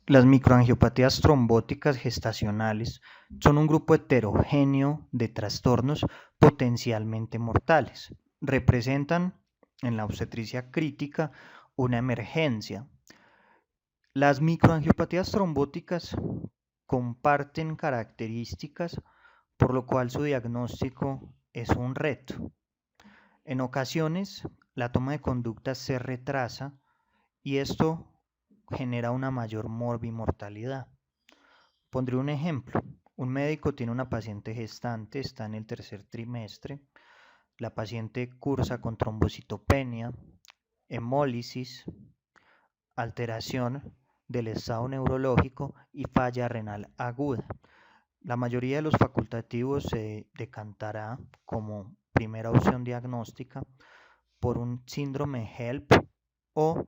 Las microangiopatías trombóticas gestacionales son un grupo heterogéneo de trastornos potencialmente mortales. Representan en la obstetricia crítica una emergencia. Las microangiopatías trombóticas comparten características, por lo cual su diagnóstico es un reto. En ocasiones, la toma de conductas se retrasa y esto genera una mayor morbimortalidad. Pondré un ejemplo. Un médico tiene una paciente gestante, está en el tercer trimestre. La paciente cursa con trombocitopenia, hemólisis, alteración del estado neurológico y falla renal aguda. La mayoría de los facultativos se decantará como primera opción diagnóstica por un síndrome HELP o,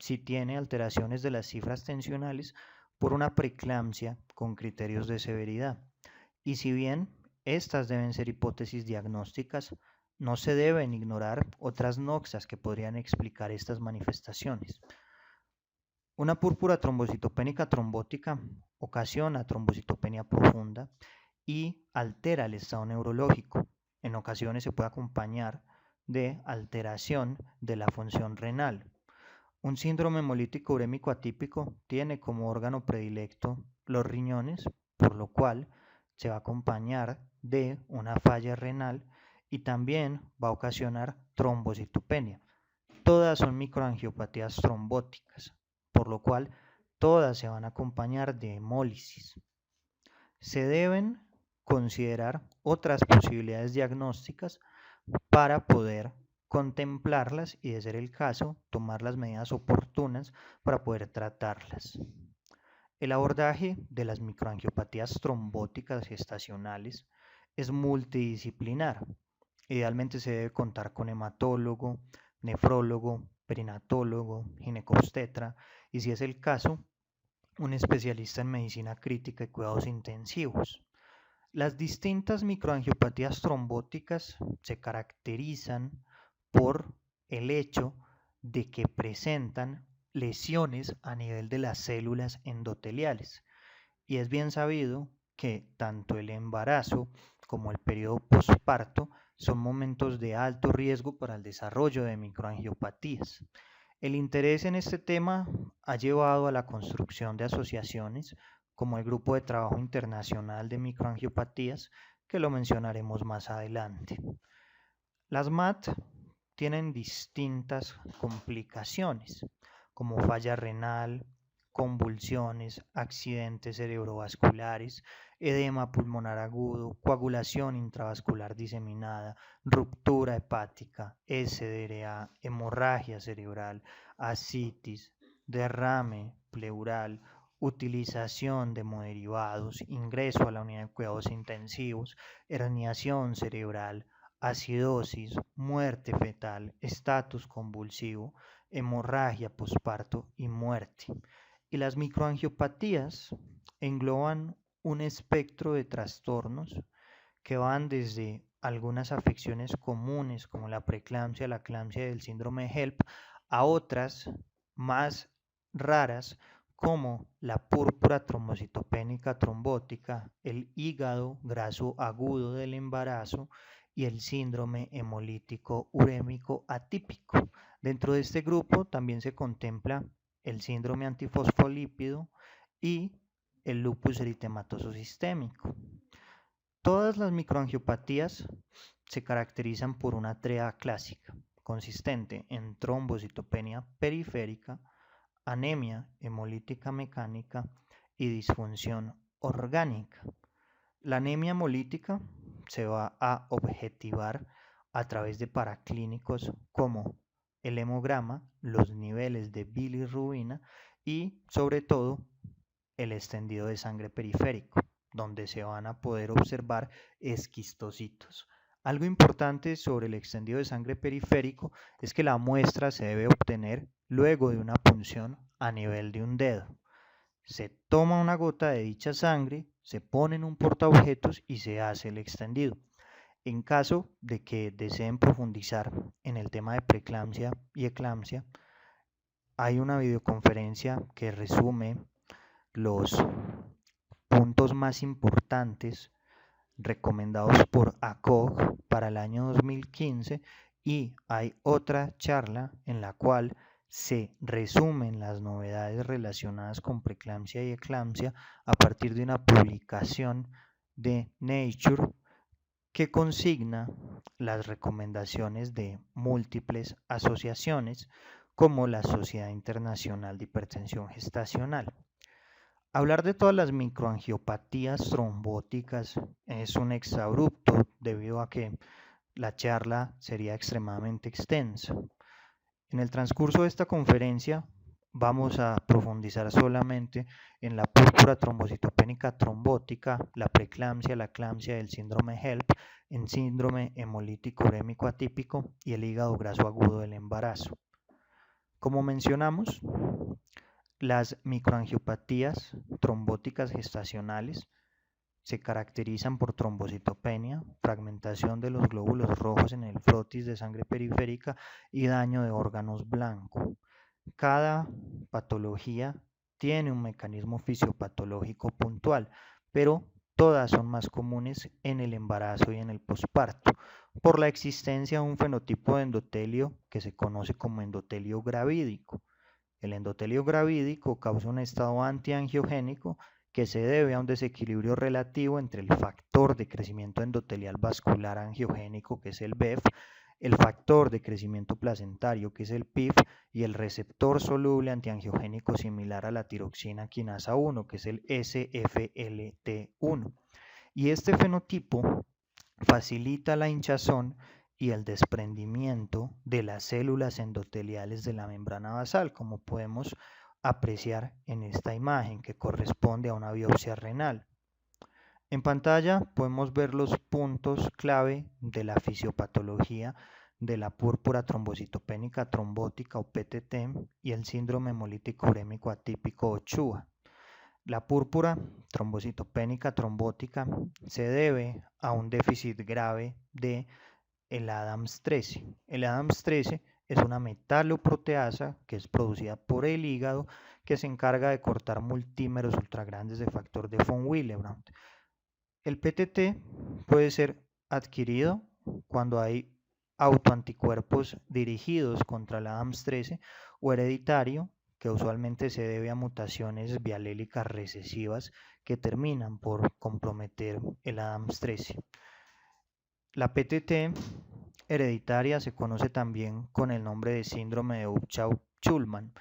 si tiene alteraciones de las cifras tensionales, por una preeclampsia con criterios de severidad. Y si bien estas deben ser hipótesis diagnósticas, no se deben ignorar otras noxas que podrían explicar estas manifestaciones. Una púrpura trombocitopénica trombótica ocasiona trombocitopenia profunda y altera el estado neurológico. En ocasiones se puede acompañar de alteración de la función renal. Un síndrome hemolítico urémico atípico tiene como órgano predilecto los riñones, por lo cual se va a acompañar de una falla renal y también va a ocasionar trombocitopenia. Todas son microangiopatías trombóticas, por lo cual todas se van a acompañar de hemólisis. Se deben considerar otras posibilidades diagnósticas para poder contemplarlas y, de ser el caso, tomar las medidas oportunas para poder tratarlas. El abordaje de las microangiopatías trombóticas gestacionales es multidisciplinar. Idealmente se debe contar con hematólogo, nefrólogo, perinatólogo, ginecobstetra y, si es el caso, un especialista en medicina crítica y cuidados intensivos. Las distintas microangiopatías trombóticas se caracterizan por el hecho de que presentan lesiones a nivel de las células endoteliales. Y es bien sabido que tanto el embarazo como el periodo posparto son momentos de alto riesgo para el desarrollo de microangiopatías. El interés en este tema ha llevado a la construcción de asociaciones como el Grupo de Trabajo Internacional de Microangiopatías, que lo mencionaremos más adelante. Las MAT tienen distintas complicaciones, como falla renal, convulsiones, accidentes cerebrovasculares, edema pulmonar agudo, coagulación intravascular diseminada, ruptura hepática, SDRA, hemorragia cerebral, ascitis, derrame pleural, utilización de hemoderivados, ingreso a la unidad de cuidados intensivos, herniación cerebral, acidosis, muerte fetal, estatus convulsivo, hemorragia posparto y muerte. Y las microangiopatías engloban un espectro de trastornos que van desde algunas afecciones comunes como la preeclampsia, la eclampsia y el síndrome HELP a otras más raras como la púrpura trombocitopénica trombótica, el hígado graso agudo del embarazo y el síndrome hemolítico urémico atípico. Dentro de este grupo también se contempla el síndrome antifosfolípido y el lupus eritematoso sistémico. Todas las microangiopatías se caracterizan por una tríada clásica, consistente en trombocitopenia periférica, anemia hemolítica mecánica y disfunción orgánica. La anemia hemolítica se va a objetivar a través de paraclínicos como el hemograma, los niveles de bilirrubina y, sobre todo, el extendido de sangre periférico, donde se van a poder observar esquistocitos. Algo importante sobre el extendido de sangre periférico es que la muestra se debe obtener luego de una punción a nivel de un dedo. Se toma una gota de dicha sangre, se pone en un portaobjetos y se hace el extendido. En caso de que deseen profundizar en el tema de preeclampsia y eclampsia, hay una videoconferencia que resume los puntos más importantes recomendados por ACOG para el año 2015 y hay otra charla en la cual se resumen las novedades relacionadas con preeclampsia y eclampsia a partir de una publicación de Nature que consigna las recomendaciones de múltiples asociaciones como la Sociedad Internacional de Hipertensión Gestacional. Hablar de todas las microangiopatías trombóticas es un exabrupto debido a que la charla sería extremadamente extensa. En el transcurso de esta conferencia vamos a profundizar solamente en la púrpura trombocitopénica trombótica, la preeclampsia, la eclampsia, el síndrome HELP, en síndrome hemolítico urémico atípico y el hígado graso agudo del embarazo. Como mencionamos, las microangiopatías trombóticas gestacionales se caracterizan por trombocitopenia, fragmentación de los glóbulos rojos en el frotis de sangre periférica y daño de órganos blancos. Cada patología tiene un mecanismo fisiopatológico puntual, pero todas son más comunes en el embarazo y en el posparto, por la existencia de un fenotipo de endotelio que se conoce como endotelio gravídico. El endotelio gravídico causa un estado antiangiogénico que se debe a un desequilibrio relativo entre el factor de crecimiento endotelial vascular angiogénico, que es el BEF, el factor de crecimiento placentario, que es el PIF, y el receptor soluble antiangiogénico similar a la tiroxina quinasa 1, que es el SFLT1. Y este fenotipo facilita la hinchazón y el desprendimiento de las células endoteliales de la membrana basal, como podemos apreciar en esta imagen que corresponde a una biopsia renal. En pantalla podemos ver los puntos clave de la fisiopatología de la púrpura trombocitopénica trombótica o PTT y el síndrome hemolítico urémico atípico o CHUA. La púrpura trombocitopénica trombótica se debe a un déficit grave de el Adams 13. El Adams 13 es una metaloproteasa que es producida por el hígado que se encarga de cortar multímeros ultragrandes de factor de von Willebrand. El PTT puede ser adquirido cuando hay autoanticuerpos dirigidos contra el Adams 13 o hereditario, que usualmente se debe a mutaciones bialélicas recesivas que terminan por comprometer el Adams 13. La PTT hereditaria se conoce también con el nombre de síndrome de Upchau-Schulman.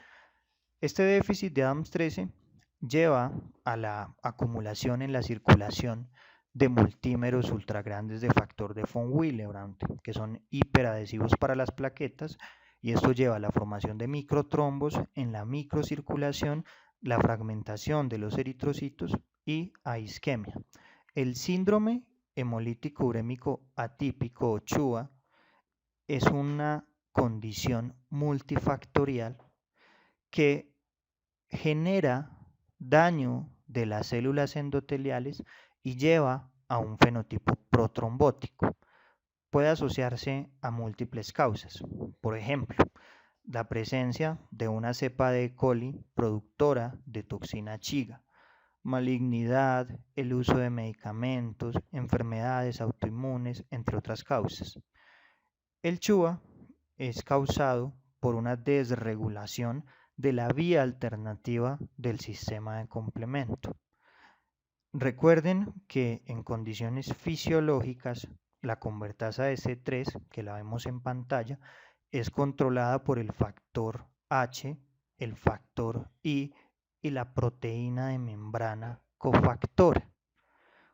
Este déficit de Adams 13 lleva a la acumulación en la circulación de multímeros ultragrandes de factor de von Willebrand, que son hiperadhesivos para las plaquetas, y esto lleva a la formación de microtrombos en la microcirculación, la fragmentación de los eritrocitos y a isquemia. El síndrome hemolítico urémico atípico o CHUA es una condición multifactorial que genera daño de las células endoteliales y lleva a un fenotipo protrombótico. Puede asociarse a múltiples causas. Por ejemplo, la presencia de una cepa de E. coli productora de toxina chiga, malignidad, el uso de medicamentos, enfermedades autoinmunes, entre otras causas. El CHUA es causado por una desregulación de la vía alternativa del sistema de complemento. Recuerden que en condiciones fisiológicas la convertasa S3, que la vemos en pantalla, es controlada por el factor H, el factor I y la proteína de membrana cofactora.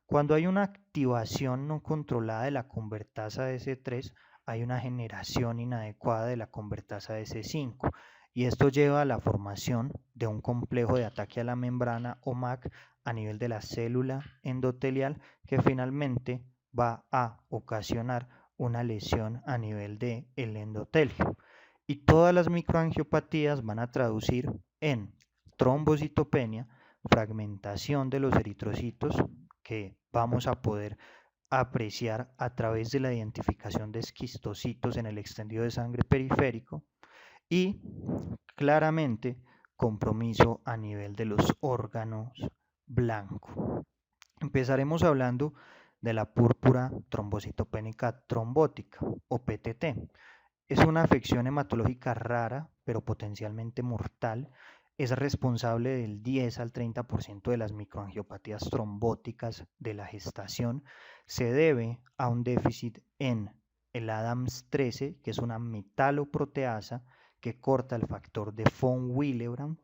Cuando hay una activación no controlada de la convertasa S3, hay una generación inadecuada de la convertasa S5 y esto lleva a la formación de un complejo de ataque a la membrana o MAC a nivel de la célula endotelial que finalmente va a ocasionar una lesión a nivel del endotelio. Y todas las microangiopatías van a traducir en trombocitopenia, fragmentación de los eritrocitos que vamos a poder apreciar a través de la identificación de esquistocitos en el extendido de sangre periférico y claramente compromiso a nivel de los órganos blancos. Empezaremos hablando de la púrpura trombocitopénica trombótica o PTT. Es una afección hematológica rara, pero potencialmente mortal. Es responsable del 10 al 30% de las microangiopatías trombóticas de la gestación. Se debe a un déficit en el ADAMS13, que es una metaloproteasa que corta el factor de von Willebrand.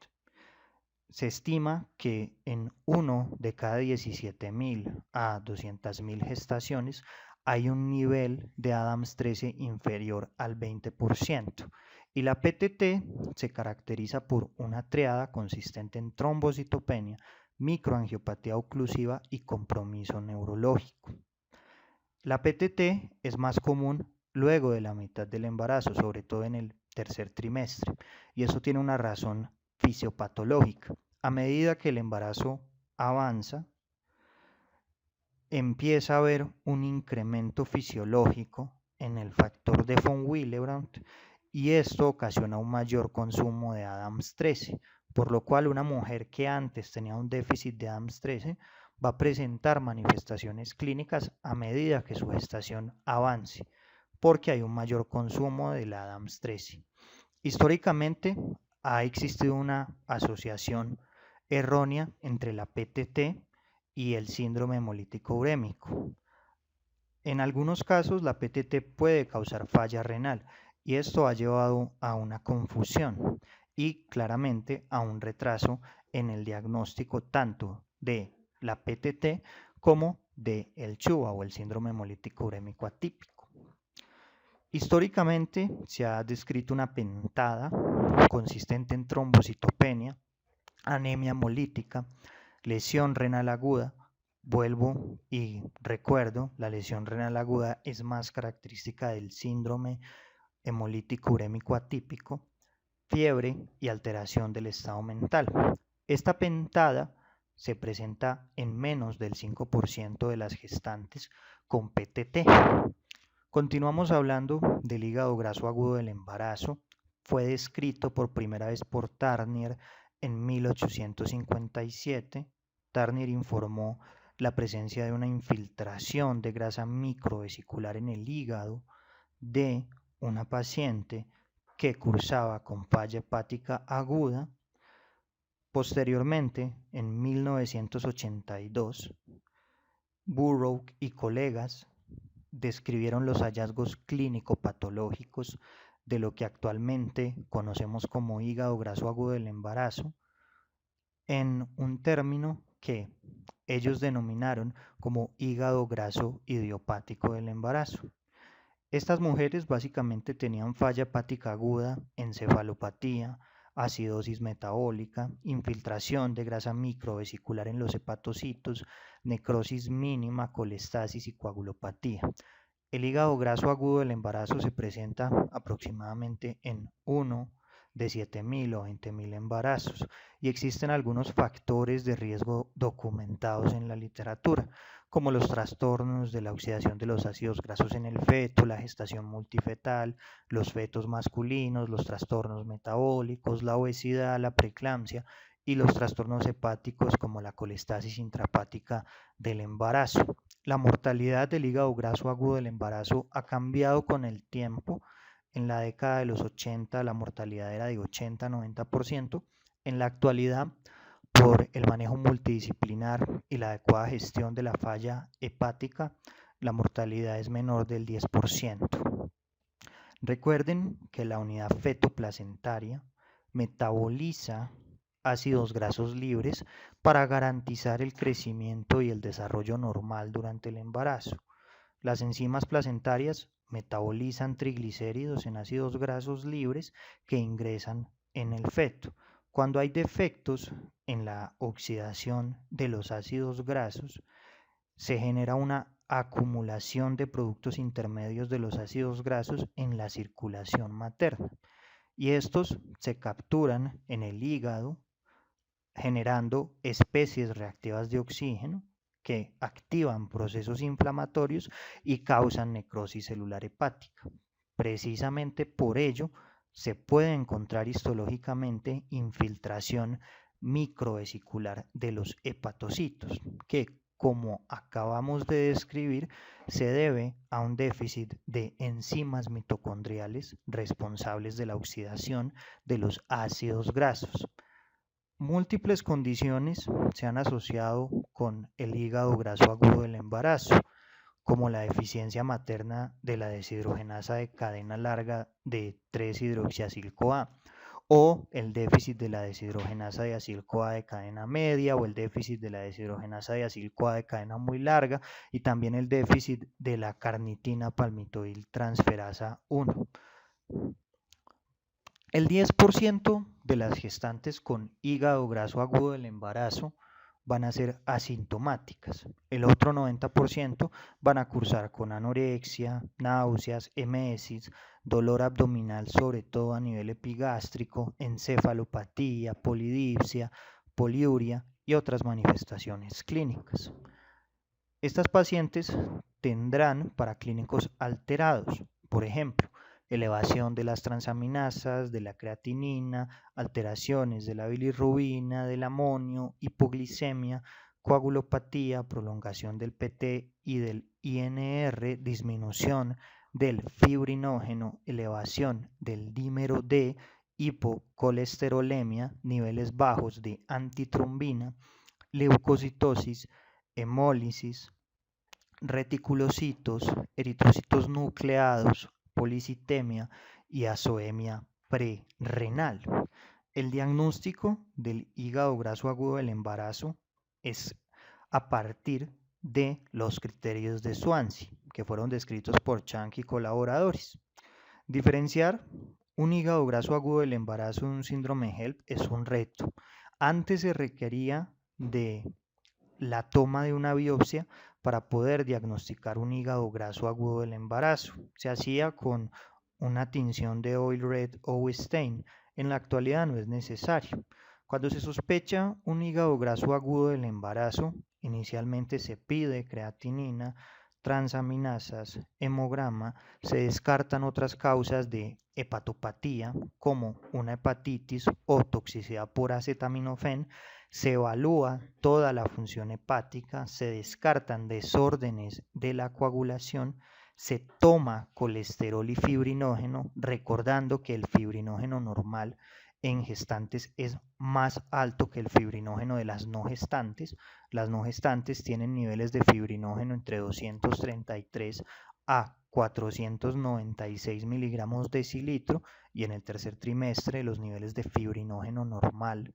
Se estima que en 1 de cada 17.000 a 200.000 gestaciones hay un nivel de ADAMS13 inferior al 20%. Y la PTT se caracteriza por una triada consistente en trombocitopenia, microangiopatía oclusiva y compromiso neurológico. La PTT es más común luego de la mitad del embarazo, sobre todo en el tercer trimestre, y eso tiene una razón fisiopatológica. A medida que el embarazo avanza, empieza a haber un incremento fisiológico en el factor de von Willebrand y esto ocasiona un mayor consumo de ADAMS13, por lo cual una mujer que antes tenía un déficit de ADAMS13 va a presentar manifestaciones clínicas a medida que su gestación avance, porque hay un mayor consumo del ADAMS13. Históricamente ha existido una asociación errónea entre la PTT y el síndrome hemolítico urémico. En algunos casos la PTT puede causar falla renal y esto ha llevado a una confusión y claramente a un retraso en el diagnóstico tanto de la PTT como de el CHUA o el síndrome hemolítico urémico atípico. Históricamente se ha descrito una pentada consistente en trombocitopenia, anemia hemolítica, lesión renal aguda. Vuelvo y recuerdo, la lesión renal aguda es más característica del síndrome hemolítico urémico atípico, fiebre y alteración del estado mental. Esta pentada se presenta en menos del 5% de las gestantes con PTT. Continuamos hablando del hígado graso agudo del embarazo. Fue descrito por primera vez por Tarnier en 1857. Tarnier informó la presencia de una infiltración de grasa microvesicular en el hígado de una paciente que cursaba con falla hepática aguda. Posteriormente, en 1982, Burrough y colegas describieron los hallazgos clínico-patológicos de lo que actualmente conocemos como hígado graso agudo del embarazo en un término que ellos denominaron como hígado graso idiopático del embarazo. Estas mujeres básicamente tenían falla hepática aguda, encefalopatía, acidosis metabólica, infiltración de grasa microvesicular en los hepatocitos, necrosis mínima, colestasis y coagulopatía. El hígado graso agudo del embarazo se presenta aproximadamente en 1 de 7.000 o 20.000 embarazos y existen algunos factores de riesgo documentados en la literatura, como los trastornos de la oxidación de los ácidos grasos en el feto, la gestación multifetal, los fetos masculinos, los trastornos metabólicos, la obesidad, la preeclampsia y los trastornos hepáticos como la colestasis intrahepática del embarazo. La mortalidad del hígado graso agudo del embarazo ha cambiado con el tiempo. En la década de los 80 la mortalidad era de 80-90%. En la actualidad, por el manejo multidisciplinar y la adecuada gestión de la falla hepática, la mortalidad es menor del 10%. Recuerden que la unidad fetoplacentaria metaboliza ácidos grasos libres para garantizar el crecimiento y el desarrollo normal durante el embarazo. Las enzimas placentarias metabolizan triglicéridos en ácidos grasos libres que ingresan en el feto. Cuando hay defectos en la oxidación de los ácidos grasos, se genera una acumulación de productos intermedios de los ácidos grasos en la circulación materna y estos se capturan en el hígado generando especies reactivas de oxígeno que activan procesos inflamatorios y causan necrosis celular hepática. Precisamente por ello, se puede encontrar histológicamente infiltración microvesicular de los hepatocitos, que, como acabamos de describir, se debe a un déficit de enzimas mitocondriales responsables de la oxidación de los ácidos grasos. Múltiples condiciones se han asociado con el hígado graso agudo del embarazo, como la deficiencia materna de la deshidrogenasa de cadena larga de 3-hidroxiacil-CoA, o el déficit de la deshidrogenasa de acil-CoA de cadena media, o el déficit de la deshidrogenasa de acil-CoA de cadena muy larga, y también el déficit de la carnitina palmitoil transferasa 1. El 10% de las gestantes con hígado graso agudo del embarazo van a ser asintomáticas. El otro 90% van a cursar con anorexia, náuseas, emesis, dolor abdominal, sobre todo a nivel epigástrico, encefalopatía, polidipsia, poliuria y otras manifestaciones clínicas. Estas pacientes tendrán paraclínicos alterados, por ejemplo, elevación de las transaminasas, de la creatinina, alteraciones de la bilirrubina, del amonio, hipoglicemia, coagulopatía, prolongación del PT y del INR, disminución del fibrinógeno, elevación del dímero D, hipocolesterolemia, niveles bajos de antitrombina, leucocitosis, hemólisis, reticulocitos, eritrocitos nucleados, policitemia y azoemia prerrenal. El diagnóstico del hígado graso agudo del embarazo es a partir de los criterios de Swansea, que fueron descritos por Chang y colaboradores. Diferenciar un hígado graso agudo del embarazo de un síndrome HELLP es un reto. Antes se requería de la toma de una biopsia para poder diagnosticar un hígado graso agudo del embarazo. Se hacía con una tinción de oil red o stain. En la actualidad no es necesario. Cuando se sospecha un hígado graso agudo del embarazo, inicialmente se pide creatinina, transaminasas, hemograma, se descartan otras causas de hepatopatía como una hepatitis o toxicidad por acetaminofén, se evalúa toda la función hepática, se descartan desórdenes de la coagulación, se toma colesterol y fibrinógeno, recordando que el fibrinógeno normal en gestantes es más alto que el fibrinógeno de las no gestantes. Las no gestantes tienen niveles de fibrinógeno entre 233 a 496 miligramos decilitro, y en el tercer trimestre los niveles de fibrinógeno normal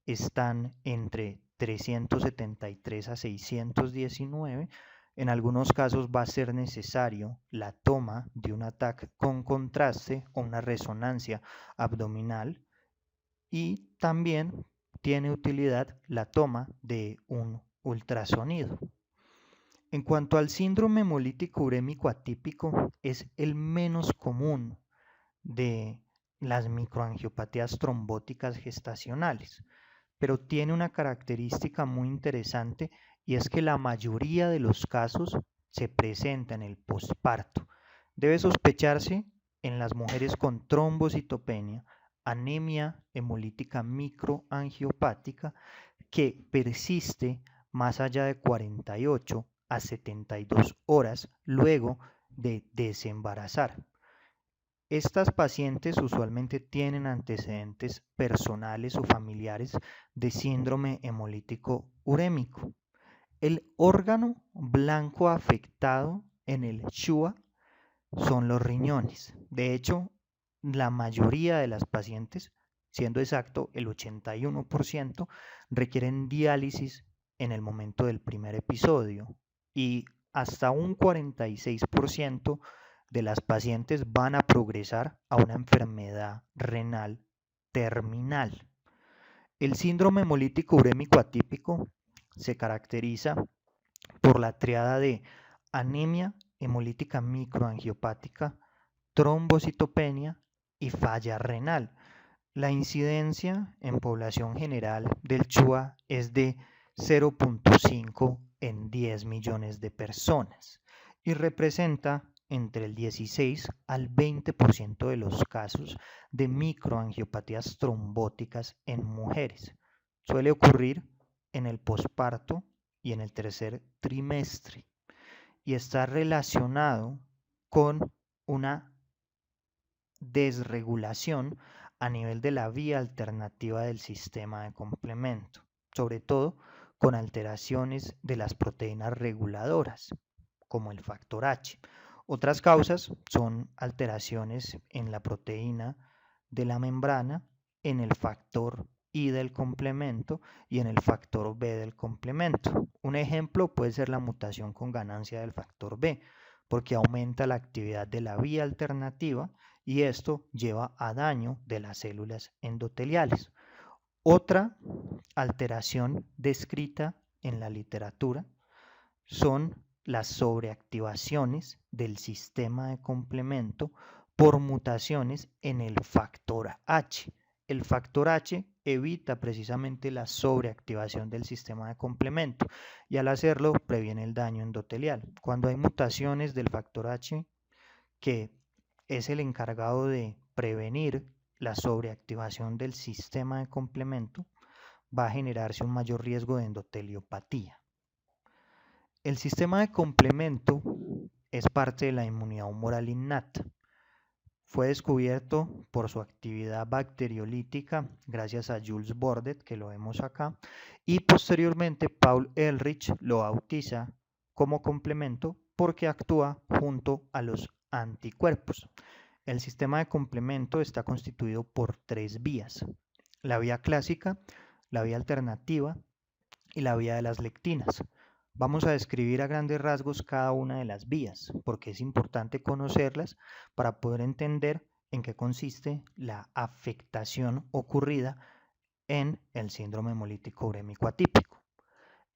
están entre 373 a 619. En algunos casos va a ser necesario la toma de un TAC con contraste o una resonancia abdominal, y también tiene utilidad la toma de un ultrasonido. En cuanto al síndrome hemolítico urémico atípico, es el menos común de las microangiopatías trombóticas gestacionales, pero tiene una característica muy interesante, y es que la mayoría de los casos se presenta en el posparto. Debe sospecharse en las mujeres con trombocitopenia, anemia hemolítica microangiopática que persiste más allá de 48 a 72 horas luego de desembarazar. Estas pacientes usualmente tienen antecedentes personales o familiares de síndrome hemolítico urémico. El órgano blanco afectado en el SHUA son los riñones. De hecho, la mayoría de las pacientes, siendo exacto el 81%, requieren diálisis en el momento del primer episodio, y hasta un 46% de las pacientes van a progresar a una enfermedad renal terminal. El síndrome hemolítico urémico atípico se caracteriza por la triada de anemia hemolítica microangiopática, trombocitopenia y falla renal. La incidencia en población general del SHUA es de 0.5 en 10 millones de personas y representa entre el 16 al 20% de los casos de microangiopatías trombóticas en mujeres. Suele ocurrir en el posparto y en el tercer trimestre y está relacionado con una desregulación a nivel de la vía alternativa del sistema de complemento, sobre todo con alteraciones de las proteínas reguladoras, como el factor H. Otras causas son alteraciones en la proteína de la membrana, en el factor I del complemento y en el factor B del complemento. Un ejemplo puede ser la mutación con ganancia del factor B, porque aumenta la actividad de la vía alternativa y esto lleva a daño de las células endoteliales. Otra alteración descrita en la literatura son las sobreactivaciones del sistema de complemento por mutaciones en el factor H. El factor H evita precisamente la sobreactivación del sistema de complemento y al hacerlo previene el daño endotelial. Cuando hay mutaciones del factor H, que es el encargado de prevenir la sobreactivación del sistema de complemento, va a generarse un mayor riesgo de endoteliopatía. El sistema de complemento es parte de la inmunidad humoral innata. Fue descubierto por su actividad bacteriolítica gracias a Jules Bordet, que lo vemos acá, y posteriormente Paul Ehrlich lo bautiza como complemento porque actúa junto a los anticuerpos. El sistema de complemento está constituido por tres vías: la vía clásica, la vía alternativa y la vía de las lectinas. Vamos a describir a grandes rasgos cada una de las vías, porque es importante conocerlas para poder entender en qué consiste la afectación ocurrida en el síndrome hemolítico urémico atípico.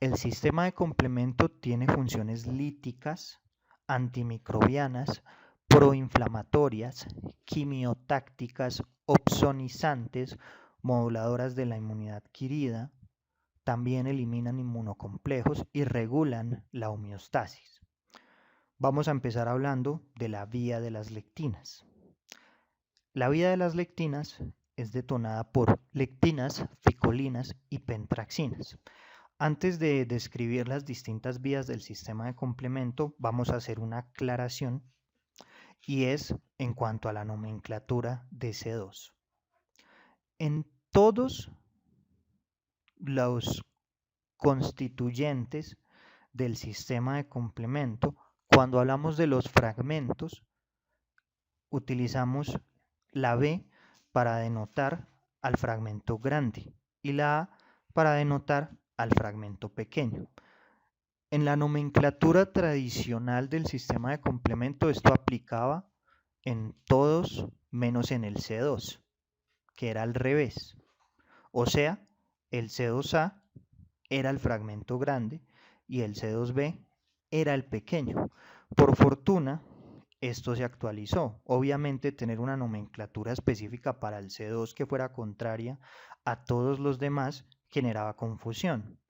El sistema de complemento tiene funciones líticas, antimicrobianas, proinflamatorias, quimiotácticas, opsonizantes, moduladoras de la inmunidad adquirida. También eliminan inmunocomplejos y regulan la homeostasis. Vamos a empezar hablando de la vía de las lectinas. La vía de las lectinas es detonada por lectinas, ficolinas y pentraxinas. Antes de describir las distintas vías del sistema de complemento, vamos a hacer una aclaración y es en cuanto a la nomenclatura de C2. En todos los constituyentes del sistema de complemento, cuando hablamos de los fragmentos, utilizamos la B para denotar al fragmento grande y la A para denotar al fragmento pequeño. En la nomenclatura tradicional del sistema de complemento esto aplicaba en todos menos en el C2, que era al revés. O sea, el C2A era el fragmento grande y el C2B era el pequeño. Por fortuna, esto se actualizó. Obviamente, tener una nomenclatura específica para el C2 que fuera contraria a todos los demás generaba confusión.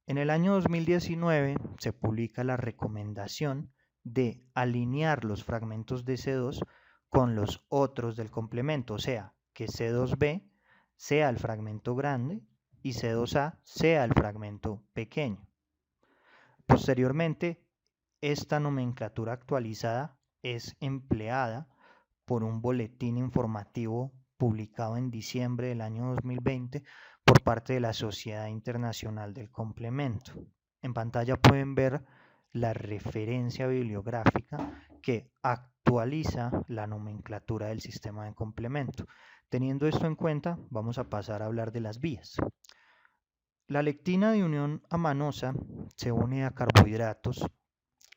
En el año 2019 se publica la recomendación de alinear los fragmentos de C2 con los otros del complemento, o sea, que C2B sea el fragmento grande y C2A sea el fragmento pequeño. Posteriormente, esta nomenclatura actualizada es empleada por un boletín informativo publicado en diciembre del año 2020 por parte de la Sociedad Internacional del Complemento. En pantalla pueden ver la referencia bibliográfica que actualiza la nomenclatura del sistema de complemento. Teniendo esto en cuenta, vamos a pasar a hablar de las vías. La lectina de unión amanosa se une a carbohidratos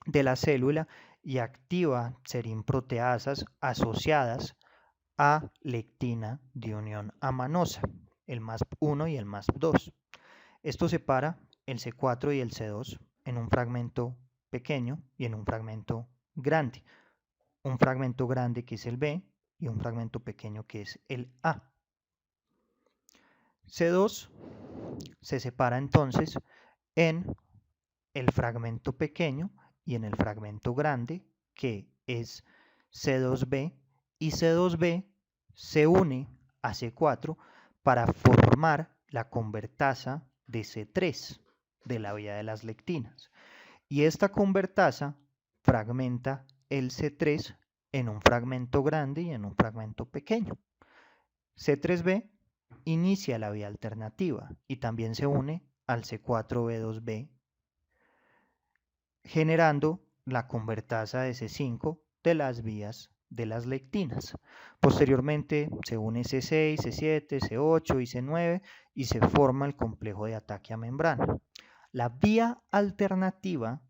de la célula y activa serinproteasas asociadas a lectina de unión amanosa, el MASP1 y el MASP2. Esto separa el C4 y el C2 en un fragmento pequeño y en un fragmento grande. Un fragmento grande que es el B y un fragmento pequeño que es el A. C2 se separa entonces en el fragmento pequeño y en el fragmento grande, que es C2B y C2B se une a C4 para formar la convertasa de C3 de la vía de las lectinas. Y esta convertasa fragmenta el C3 en un fragmento grande y en un fragmento pequeño. C3B inicia la vía alternativa y también se une al C4B2B, generando la convertasa de C5 de las vías de las lectinas. Posteriormente se une C6, C7, C8 y C9 y se forma el complejo de ataque a membrana. La vía alternativa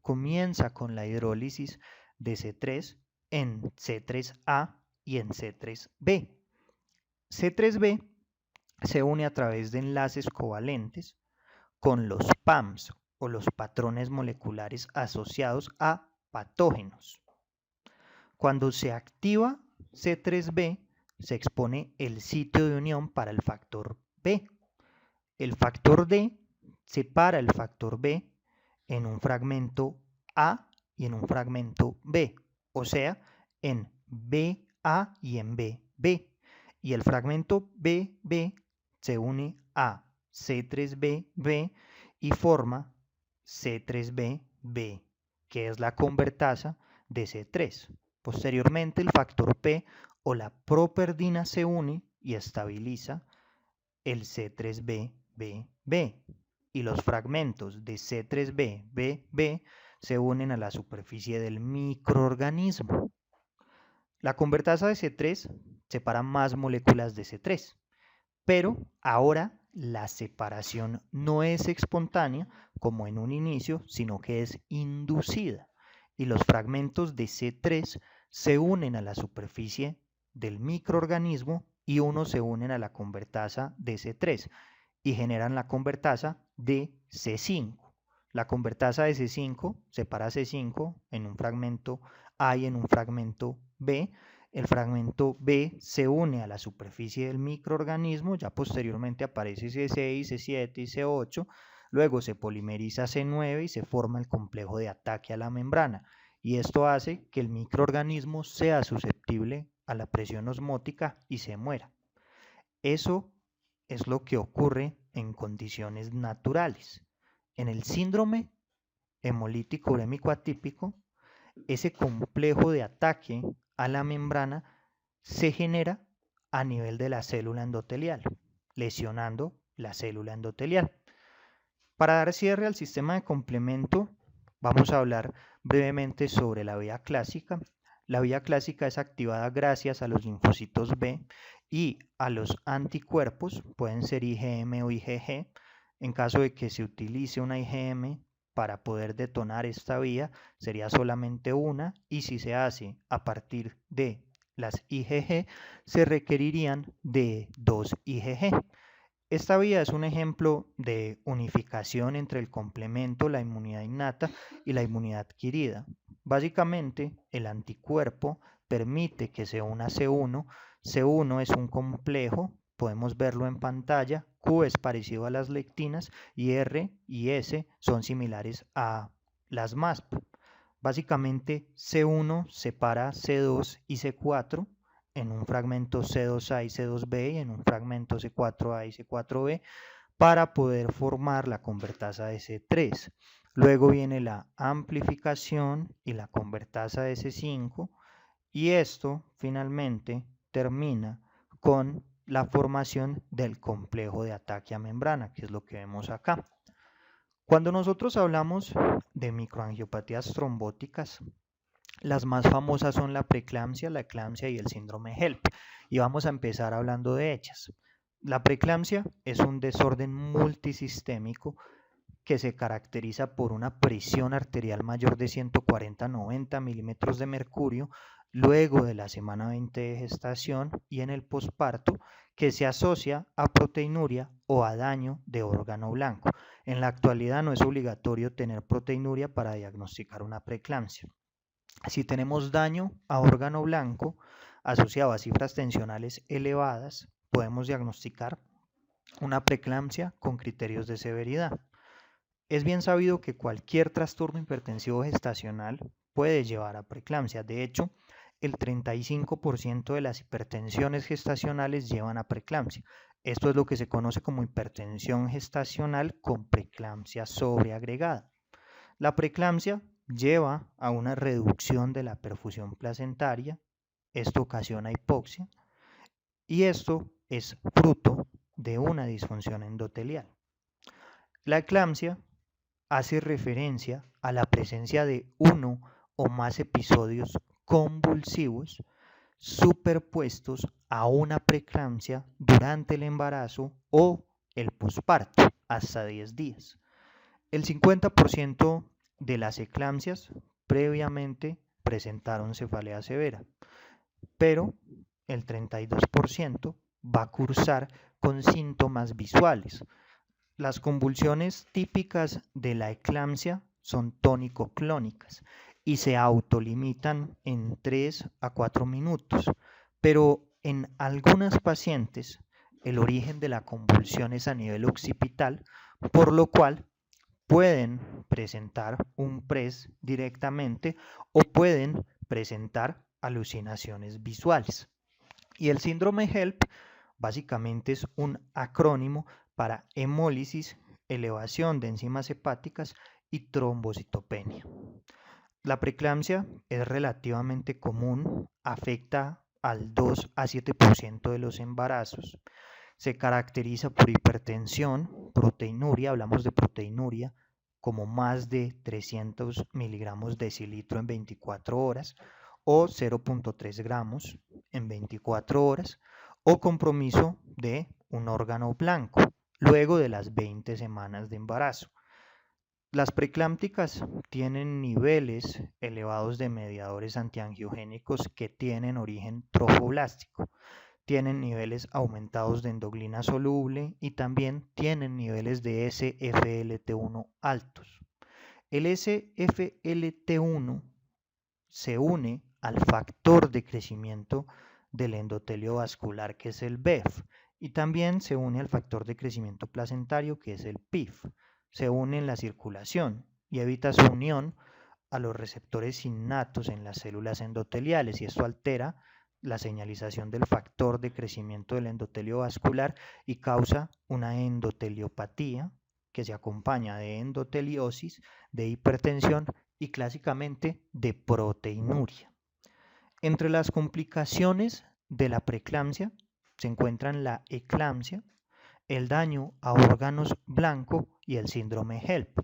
comienza con la hidrólisis de C3 en C3A y en C3B. C3B se une a través de enlaces covalentes con los PAMs o los patrones moleculares asociados a patógenos. Cuando se activa C3B, se expone el sitio de unión para el factor B. El factor D separa el factor B en un fragmento A y en un fragmento B, o sea, en BA y en BB. Y el fragmento BB se une a C3BB y forma C3BB, que es la convertasa de C3. Posteriormente, el factor P o la properdina se une y estabiliza el C3BBB y los fragmentos de C3BBB se unen a la superficie del microorganismo. La convertasa de C3 separa más moléculas de C3, pero ahora la separación no es espontánea como en un inicio, sino que es inducida y los fragmentos de C3 se unen a la superficie del microorganismo y unos se unen a la convertasa de C3 y generan la convertasa de C5. La convertasa de C5 separa C5 en un fragmento A y en un fragmento B. El fragmento B se une a la superficie del microorganismo, ya posteriormente aparece C6, C7 y C8, luego se polimeriza C9 y se forma el complejo de ataque a la membrana, y esto hace que el microorganismo sea susceptible a la presión osmótica y se muera. Eso es lo que ocurre en condiciones naturales. En el síndrome hemolítico urémico atípico, ese complejo de ataque a la membrana se genera a nivel de la célula endotelial, lesionando la célula endotelial. Para dar cierre al sistema de complemento, vamos a hablar brevemente sobre la vía clásica. La vía clásica es activada gracias a los linfocitos B y a los anticuerpos, pueden ser IgM o IgG. En caso de que se utilice una IgM para poder detonar esta vía, sería solamente una, y si se hace a partir de las IgG, se requerirían de 2 IgG. Esta vía es un ejemplo de unificación entre el complemento, la inmunidad innata y la inmunidad adquirida. Básicamente, el anticuerpo permite que se una C1. C1 es un complejo, podemos verlo en pantalla. Q es parecido a las lectinas y R y S son similares a las MASP. Básicamente, C1 separa C2 y C4 en un fragmento C2A y C2B y en un fragmento C4A y C4B para poder formar la convertasa de C3. Luego viene la amplificación y la convertasa de C5 y esto finalmente termina con la formación del complejo de ataque a membrana, que es lo que vemos acá. Cuando nosotros hablamos de microangiopatías trombóticas, las más famosas son la preeclampsia, la eclampsia y el síndrome HELP, y vamos a empezar hablando de ellas. La preeclampsia es un desorden multisistémico que se caracteriza por una presión arterial mayor de 140-90 milímetros de mercurio luego de la semana 20 de gestación y en el posparto, que se asocia a proteinuria o a daño de órgano blanco. En la actualidad no es obligatorio tener proteinuria para diagnosticar una preeclampsia. Si tenemos daño a órgano blanco asociado a cifras tensionales elevadas, podemos diagnosticar una preeclampsia con criterios de severidad. Es bien sabido que cualquier trastorno hipertensivo gestacional puede llevar a preeclampsia. De hecho, el 35% de las hipertensiones gestacionales llevan a preeclampsia. Esto es lo que se conoce como hipertensión gestacional con preeclampsia sobreagregada. La preeclampsia lleva a una reducción de la perfusión placentaria, esto ocasiona hipoxia y esto es fruto de una disfunción endotelial. La eclampsia hace referencia a la presencia de uno o más episodios convulsivos superpuestos a una preeclampsia durante el embarazo o el posparto, hasta 10 días. El 50% de las eclampsias previamente presentaron cefalea severa, pero el 32% va a cursar con síntomas visuales. Las convulsiones típicas de la eclampsia son tónico-clónicas y se autolimitan en 3 a 4 minutos, pero en algunas pacientes el origen de la convulsión es a nivel occipital, por lo cual pueden presentar un PRES directamente o pueden presentar alucinaciones visuales. Y el síndrome HELP básicamente es un acrónimo para hemólisis, elevación de enzimas hepáticas y trombocitopenia. La preeclampsia es relativamente común, afecta al 2 a 7% de los embarazos. Se caracteriza por hipertensión, proteinuria, hablamos de proteinuria, como más de 300 miligramos decilitro en 24 horas o 0.3 gramos en 24 horas o compromiso de un órgano blanco luego de las 20 semanas de embarazo. Las preeclámpticas tienen niveles elevados de mediadores antiangiogénicos que tienen origen trofoblástico, tienen niveles aumentados de endoglina soluble y también tienen niveles de SFLT1 altos. El SFLT1 se une al factor de crecimiento del endotelio vascular, que es el BEF, y también se une al factor de crecimiento placentario, que es el PIF. Se une en la circulación y evita su unión a los receptores innatos en las células endoteliales, y esto altera la señalización del factor de crecimiento del endotelio vascular y causa una endoteliopatía que se acompaña de endoteliosis, de hipertensión y clásicamente de proteinuria. Entre las complicaciones de la preeclampsia se encuentran la eclampsia, el daño a órganos blanco y el síndrome HELP.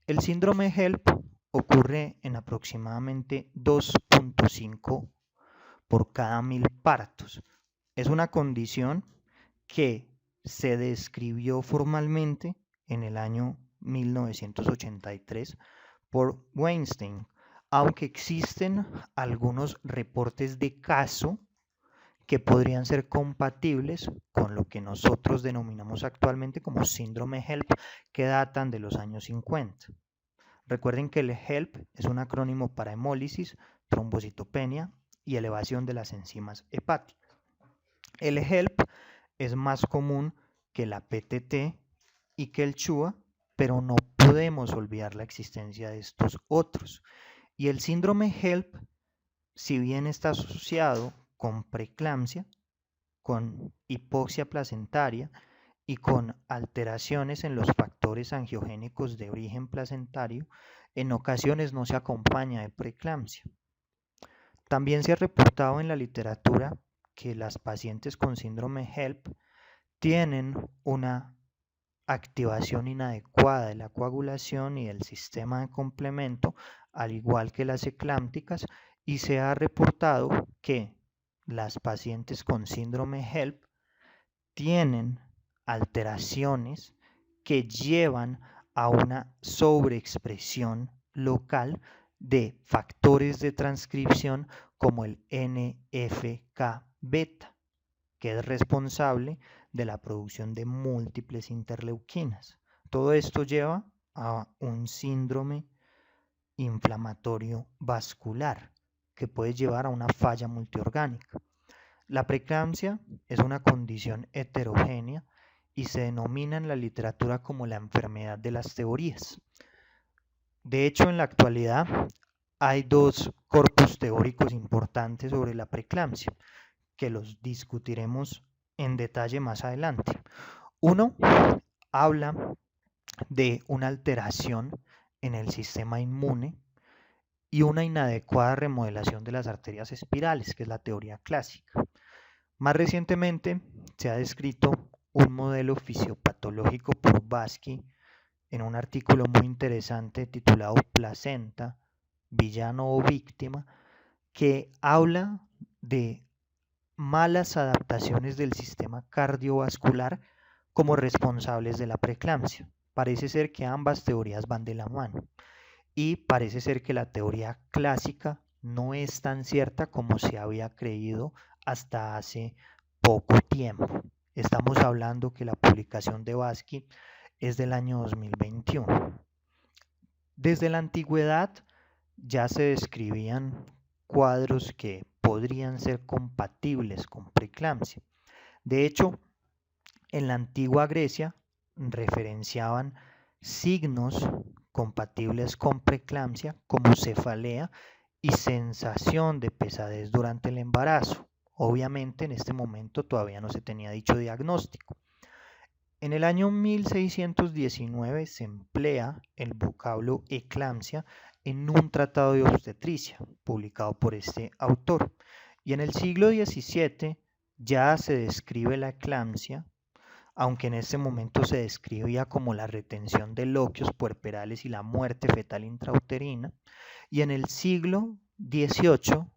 El síndrome HELP ocurre en aproximadamente 2.5 por cada 1000 partos. Es una condición que se describió formalmente en el año 1983 por Weinstein, aunque existen algunos reportes de caso que podrían ser compatibles con lo que nosotros denominamos actualmente como síndrome HELP, que datan de los años 50. Recuerden que el HELP es un acrónimo para hemólisis, trombocitopenia y elevación de las enzimas hepáticas. El HELP es más común que la PTT y que el CHUA, pero no podemos olvidar la existencia de estos otros. Y el síndrome HELP, si bien está asociado con preeclampsia, con hipoxia placentaria y con alteraciones en los factores angiogénicos de origen placentario, en ocasiones no se acompaña de preeclampsia. También se ha reportado en la literatura que las pacientes con síndrome HELP tienen una activación inadecuada de la coagulación y del sistema de complemento, al igual que las eclámpticas, y se ha reportado que las pacientes con síndrome HELP tienen alteraciones que llevan a una sobreexpresión local de factores de transcripción como el NFK-beta, que es responsable de la producción de múltiples interleuquinas. Todo esto lleva a un síndrome inflamatorio vascular que puede llevar a una falla multiorgánica. La preeclampsia es una condición heterogénea y se denomina en la literatura como la enfermedad de las teorías. De hecho, en la actualidad hay dos corpus teóricos importantes sobre la preeclampsia, que los discutiremos en detalle más adelante. Uno habla de una alteración en el sistema inmune y una inadecuada remodelación de las arterias espirales, que es la teoría clásica. Más recientemente se ha descrito un modelo fisiopatológico por Vasky en un artículo muy interesante titulado Placenta, villano o víctima, que habla de malas adaptaciones del sistema cardiovascular como responsables de la preeclampsia. Parece ser que ambas teorías van de la mano y parece ser que la teoría clásica no es tan cierta como se había creído hasta hace poco tiempo. Estamos hablando que la publicación de Vasky es del año 2021. Desde la antigüedad ya se describían cuadros que podrían ser compatibles con preeclampsia. De hecho, en la antigua Grecia referenciaban signos compatibles con preeclampsia como cefalea y sensación de pesadez durante el embarazo. Obviamente en este momento todavía no se tenía dicho diagnóstico. En el año 1619 se emplea el vocablo eclampsia en un tratado de obstetricia publicado por este autor. Y en el siglo XVII ya se describe la eclampsia, aunque en este momento se describía como la retención de loquios puerperales y la muerte fetal intrauterina. Y en el siglo XVIII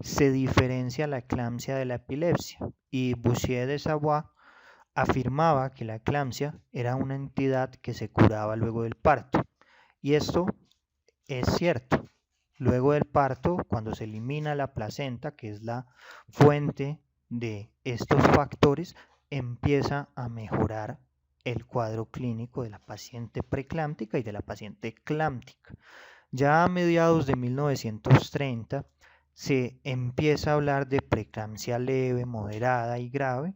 se diferencia la eclampsia de la epilepsia y Bouchier de Savoie afirmaba que la eclampsia era una entidad que se curaba luego del parto. Y esto es cierto. Luego del parto, cuando se elimina la placenta, que es la fuente de estos factores, empieza a mejorar el cuadro clínico de la paciente preeclámptica y de la paciente eclámptica. Ya a mediados de 1930 se empieza a hablar de preeclampsia leve, moderada y grave,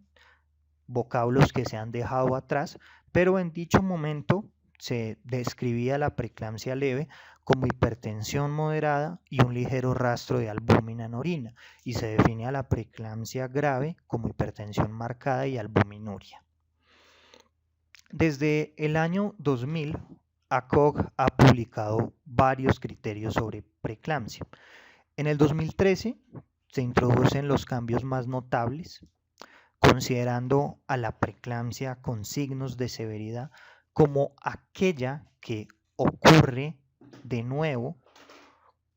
vocablos que se han dejado atrás, pero en dicho momento se describía la preeclampsia leve como hipertensión moderada y un ligero rastro de albúmina en orina, y se definía la preeclampsia grave como hipertensión marcada y albuminuria. Desde el año 2000, ACOG ha publicado varios criterios sobre preeclampsia. En el 2013 se introducen los cambios más notables, considerando a la preeclampsia con signos de severidad como aquella que ocurre de nuevo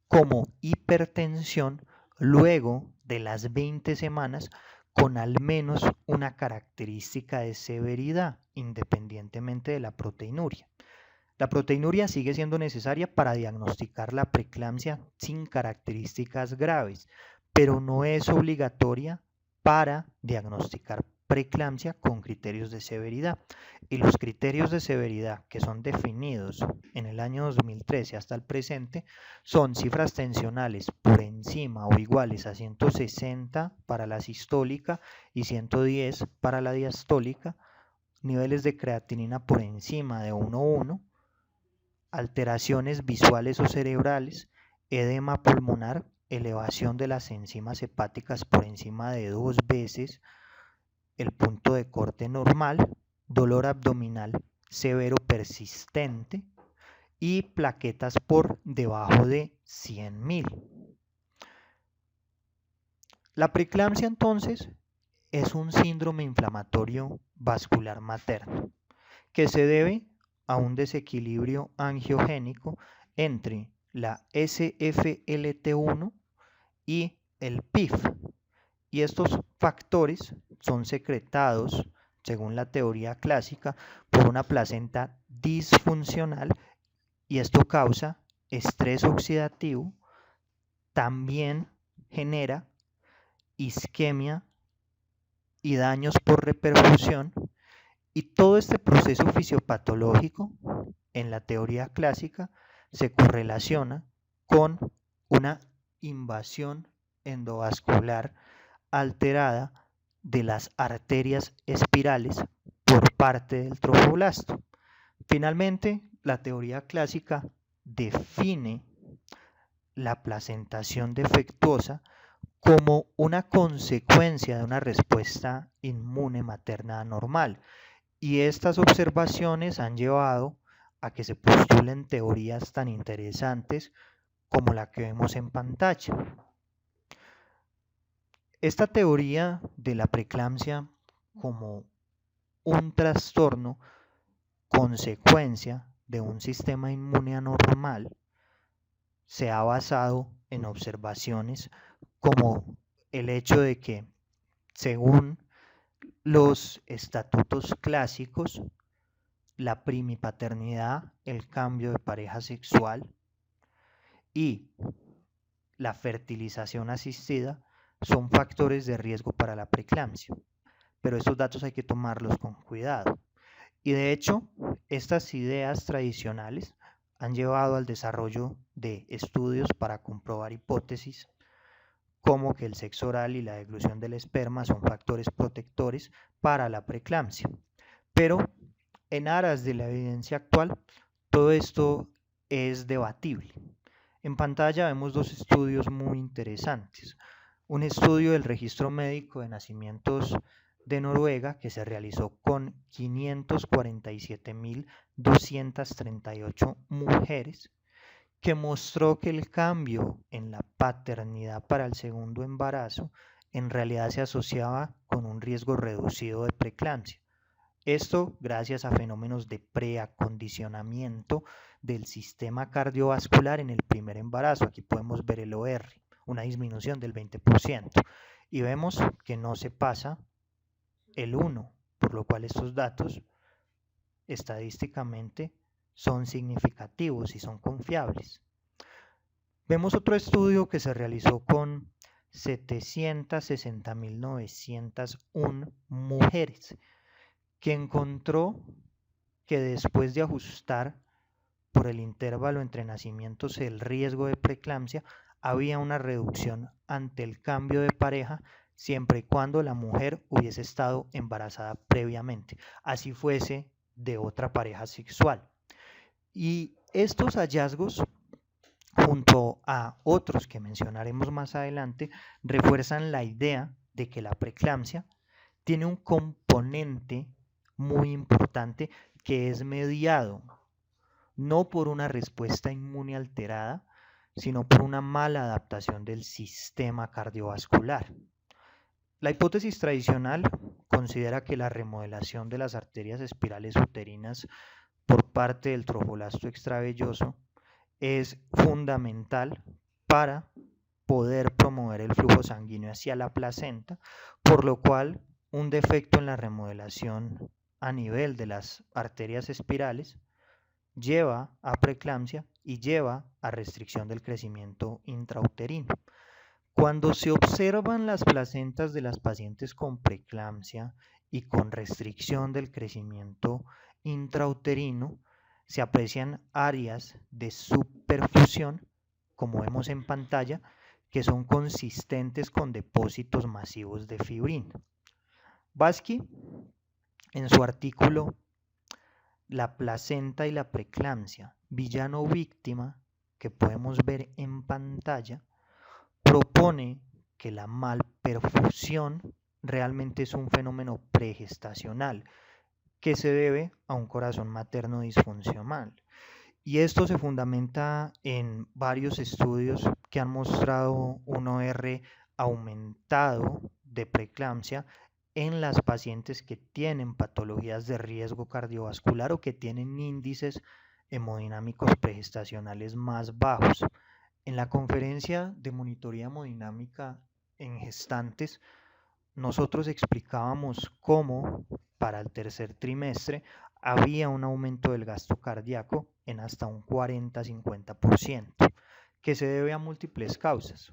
como hipertensión luego de las 20 semanas con al menos una característica de severidad independientemente de la proteinuria. La proteinuria sigue siendo necesaria para diagnosticar la preeclampsia sin características graves, pero no es obligatoria para diagnosticar preeclampsia con criterios de severidad. Y los criterios de severidad que son definidos en el año 2013 hasta el presente son cifras tensionales por encima o iguales a 160 para la sistólica y 110 para la diastólica, niveles de creatinina por encima de 1,1, alteraciones visuales o cerebrales, edema pulmonar, elevación de las enzimas hepáticas por encima de 2 veces el punto de corte normal, dolor abdominal severo persistente y plaquetas por debajo de 100.000. La preeclampsia entonces es un síndrome inflamatorio vascular materno que se debe a un desequilibrio angiogénico entre la SFLT1 y el PIF. Y estos factores son secretados, según la teoría clásica, por una placenta disfuncional y esto causa estrés oxidativo, también genera isquemia y daños por reperfusión. Y todo este proceso fisiopatológico en la teoría clásica se correlaciona con una invasión endovascular alterada de las arterias espirales por parte del trofoblasto. Finalmente, la teoría clásica define la placentación defectuosa como una consecuencia de una respuesta inmune materna anormal. Y estas observaciones han llevado a que se postulen teorías tan interesantes como la que vemos en pantalla. Esta teoría de la preeclampsia como un trastorno consecuencia de un sistema inmune anormal se ha basado en observaciones como el hecho de que, según los estatutos clásicos, la primipaternidad, el cambio de pareja sexual y la fertilización asistida son factores de riesgo para la preeclampsia, pero estos datos hay que tomarlos con cuidado. Y de hecho, estas ideas tradicionales han llevado al desarrollo de estudios para comprobar hipótesis como que el sexo oral y la deglución del esperma son factores protectores para la preeclampsia. Pero en aras de la evidencia actual, todo esto es debatible. En pantalla vemos dos estudios muy interesantes. Un estudio del registro médico de nacimientos de Noruega que se realizó con 547.238 mujeres, que mostró que el cambio en la paternidad para el segundo embarazo en realidad se asociaba con un riesgo reducido de preeclampsia. Esto gracias a fenómenos de preacondicionamiento del sistema cardiovascular en el primer embarazo. Aquí podemos ver el OR, una disminución del 20%. Y vemos que no se pasa el 1, por lo cual estos datos estadísticamente son significativos y son confiables. Vemos otro estudio que se realizó con 760.901 mujeres, que encontró que después de ajustar por el intervalo entre nacimientos el riesgo de preeclampsia, había una reducción ante el cambio de pareja siempre y cuando la mujer hubiese estado embarazada previamente, así fuese de otra pareja sexual. Y estos hallazgos, junto a otros que mencionaremos más adelante, refuerzan la idea de que la preeclampsia tiene un componente muy importante que es mediado no por una respuesta inmune alterada, sino por una mala adaptación del sistema cardiovascular. La hipótesis tradicional considera que la remodelación de las arterias espirales uterinas por parte del trofoblasto extravelloso es fundamental para poder promover el flujo sanguíneo hacia la placenta, por lo cual un defecto en la remodelación a nivel de las arterias espirales lleva a preeclampsia y lleva a restricción del crecimiento intrauterino. Cuando se observan las placentas de las pacientes con preeclampsia y con restricción del crecimiento intrauterino, se aprecian áreas de subperfusión, como vemos en pantalla, que son consistentes con depósitos masivos de fibrina. Baski, en su artículo La placenta y la preeclampsia, villano víctima, que podemos ver en pantalla, propone que la malperfusión realmente es un fenómeno pregestacional que se debe a un corazón materno disfuncional. Y esto se fundamenta en varios estudios que han mostrado un OR aumentado de preeclampsia en las pacientes que tienen patologías de riesgo cardiovascular o que tienen índices hemodinámicos pregestacionales más bajos. En la conferencia de monitoría hemodinámica en gestantes, nosotros explicábamos cómo para el tercer trimestre había un aumento del gasto cardíaco en hasta un 40-50%, que se debe a múltiples causas.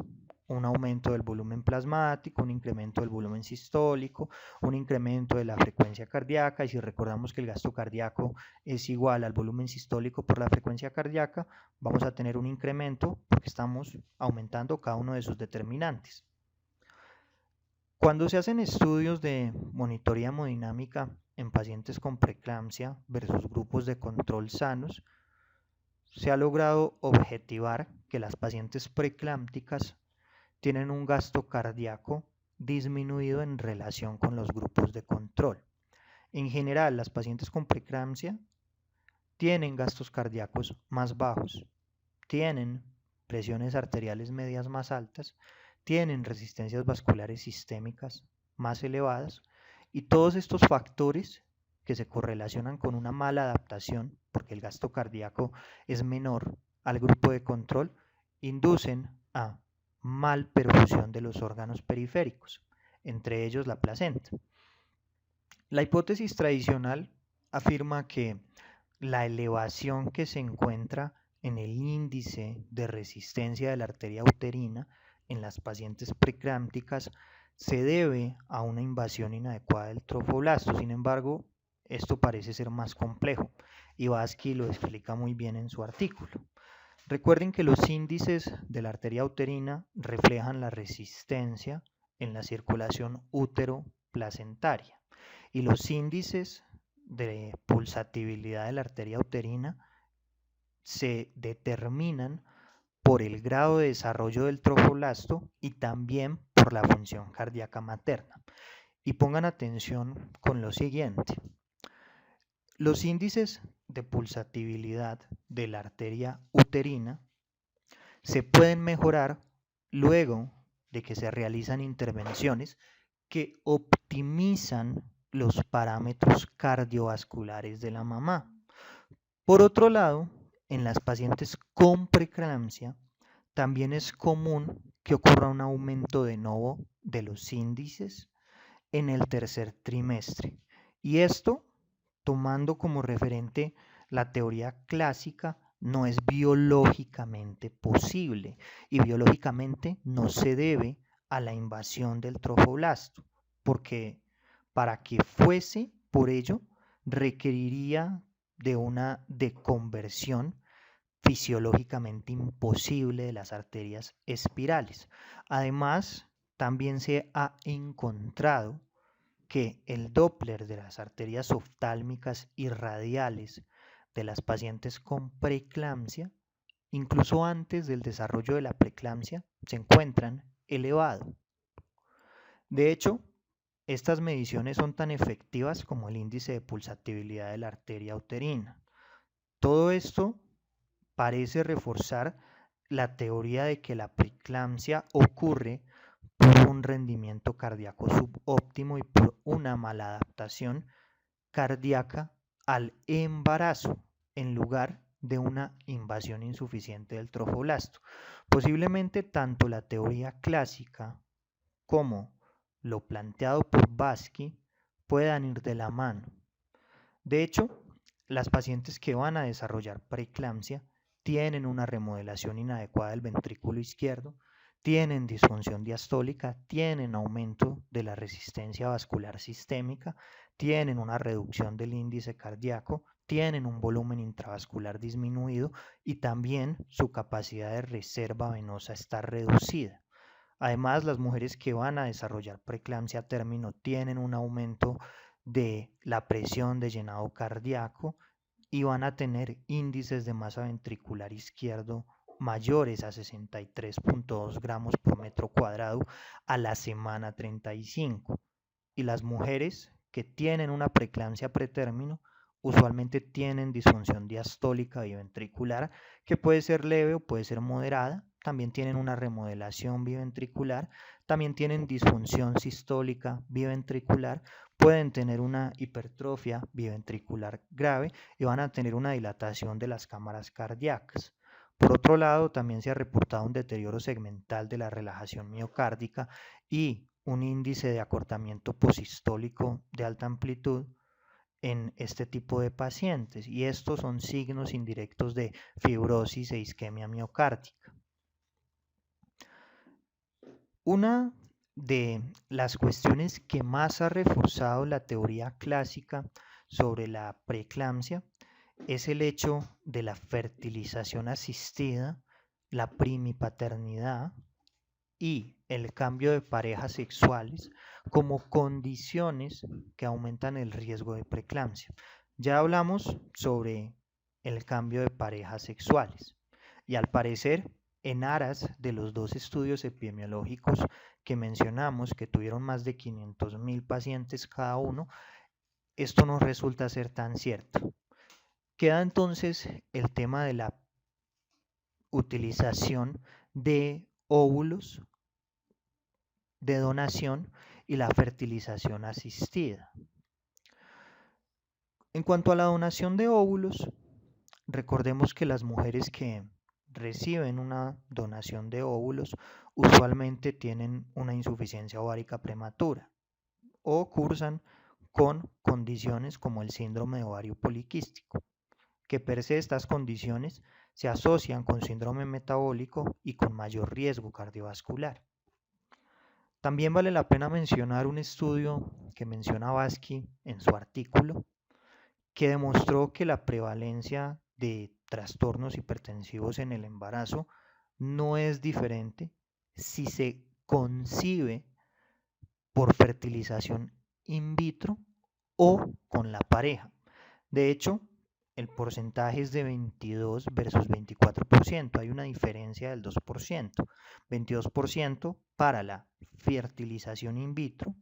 Un aumento del volumen plasmático, un incremento del volumen sistólico, un incremento de la frecuencia cardíaca, y si recordamos que el gasto cardíaco es igual al volumen sistólico por la frecuencia cardíaca, vamos a tener un incremento porque estamos aumentando cada uno de sus determinantes. Cuando se hacen estudios de monitoría hemodinámica en pacientes con preeclampsia versus grupos de control sanos, se ha logrado objetivar que las pacientes preeclámpticas tienen un gasto cardíaco disminuido en relación con los grupos de control. En general, las pacientes con preeclampsia tienen gastos cardíacos más bajos, tienen presiones arteriales medias más altas, tienen resistencias vasculares sistémicas más elevadas, y todos estos factores que se correlacionan con una mala adaptación, porque el gasto cardíaco es menor al grupo de control, inducen a mal perfusión de los órganos periféricos, entre ellos la placenta. La hipótesis tradicional afirma que la elevación que se encuentra en el índice de resistencia de la arteria uterina en las pacientes preeclámpticas se debe a una invasión inadecuada del trofoblasto. Sin embargo, esto parece ser más complejo y Vasky lo explica muy bien en su artículo. Recuerden que los índices de la arteria uterina reflejan la resistencia en la circulación útero-placentaria y los índices de pulsatibilidad de la arteria uterina se determinan por el grado de desarrollo del trofoblasto y también por la función cardíaca materna. Y pongan atención con lo siguiente. Los índices de pulsatibilidad de la arteria uterina se pueden mejorar luego de que se realizan intervenciones que optimizan los parámetros cardiovasculares de la mamá. Por otro lado, en las pacientes con preeclampsia también es común que ocurra un aumento de nuevo de los índices en el tercer trimestre. Y esto, tomando como referente la teoría clásica, no es biológicamente posible y biológicamente no se debe a la invasión del trofoblasto, porque para que fuese por ello requeriría de una deconversión fisiológicamente imposible de las arterias espirales. Además, también se ha encontrado que el Doppler de las arterias oftálmicas y radiales de las pacientes con preeclampsia, incluso antes del desarrollo de la preeclampsia, se encuentran elevados. De hecho, estas mediciones son tan efectivas como el índice de pulsatibilidad de la arteria uterina. Todo esto parece reforzar la teoría de que la preeclampsia ocurre por un rendimiento cardíaco subóptimo y por una mala adaptación cardíaca al embarazo en lugar de una invasión insuficiente del trofoblasto. Posiblemente tanto la teoría clásica como lo planteado por Vasky puedan ir de la mano. De hecho, las pacientes que van a desarrollar preeclampsia tienen una remodelación inadecuada del ventrículo izquierdo, tienen disfunción diastólica, tienen aumento de la resistencia vascular sistémica, tienen una reducción del índice cardíaco, tienen un volumen intravascular disminuido y también su capacidad de reserva venosa está reducida. Además, las mujeres que van a desarrollar preeclampsia a término tienen un aumento de la presión de llenado cardíaco y van a tener índices de masa ventricular izquierdo mayores a 63.2 gramos por metro cuadrado a la semana 35. Y las mujeres que tienen una preeclampsia pretérmino usualmente tienen disfunción diastólica biventricular que puede ser leve o puede ser moderada, también tienen una remodelación biventricular, también tienen disfunción sistólica biventricular, pueden tener una hipertrofia biventricular grave y van a tener una dilatación de las cámaras cardíacas. Por otro lado, también se ha reportado un deterioro segmental de la relajación miocárdica y un índice de acortamiento posistólico de alta amplitud en este tipo de pacientes, y estos son signos indirectos de fibrosis e isquemia miocárdica. Una de las cuestiones que más ha reforzado la teoría clásica sobre la preeclampsia es el hecho de la fertilización asistida, la primipaternidad y el cambio de parejas sexuales como condiciones que aumentan el riesgo de preeclampsia. Ya hablamos sobre el cambio de parejas sexuales. Y al parecer, en aras de los dos estudios epidemiológicos que mencionamos, que tuvieron más de 500.000 pacientes cada uno, esto no resulta ser tan cierto. Queda entonces el tema de la utilización de óvulos de donación y la fertilización asistida. En cuanto a la donación de óvulos, recordemos que las mujeres que reciben una donación de óvulos usualmente tienen una insuficiencia ovárica prematura o cursan con condiciones como el síndrome de ovario poliquístico, que per se estas condiciones se asocian con síndrome metabólico y con mayor riesgo cardiovascular. También vale la pena mencionar un estudio que menciona Vasky en su artículo, que demostró que la prevalencia de trastornos hipertensivos en el embarazo no es diferente si se concibe por fertilización in vitro o con la pareja. De hecho, el porcentaje es de 22 versus 24%, hay una diferencia del 2%, 22% para la fertilización in vitro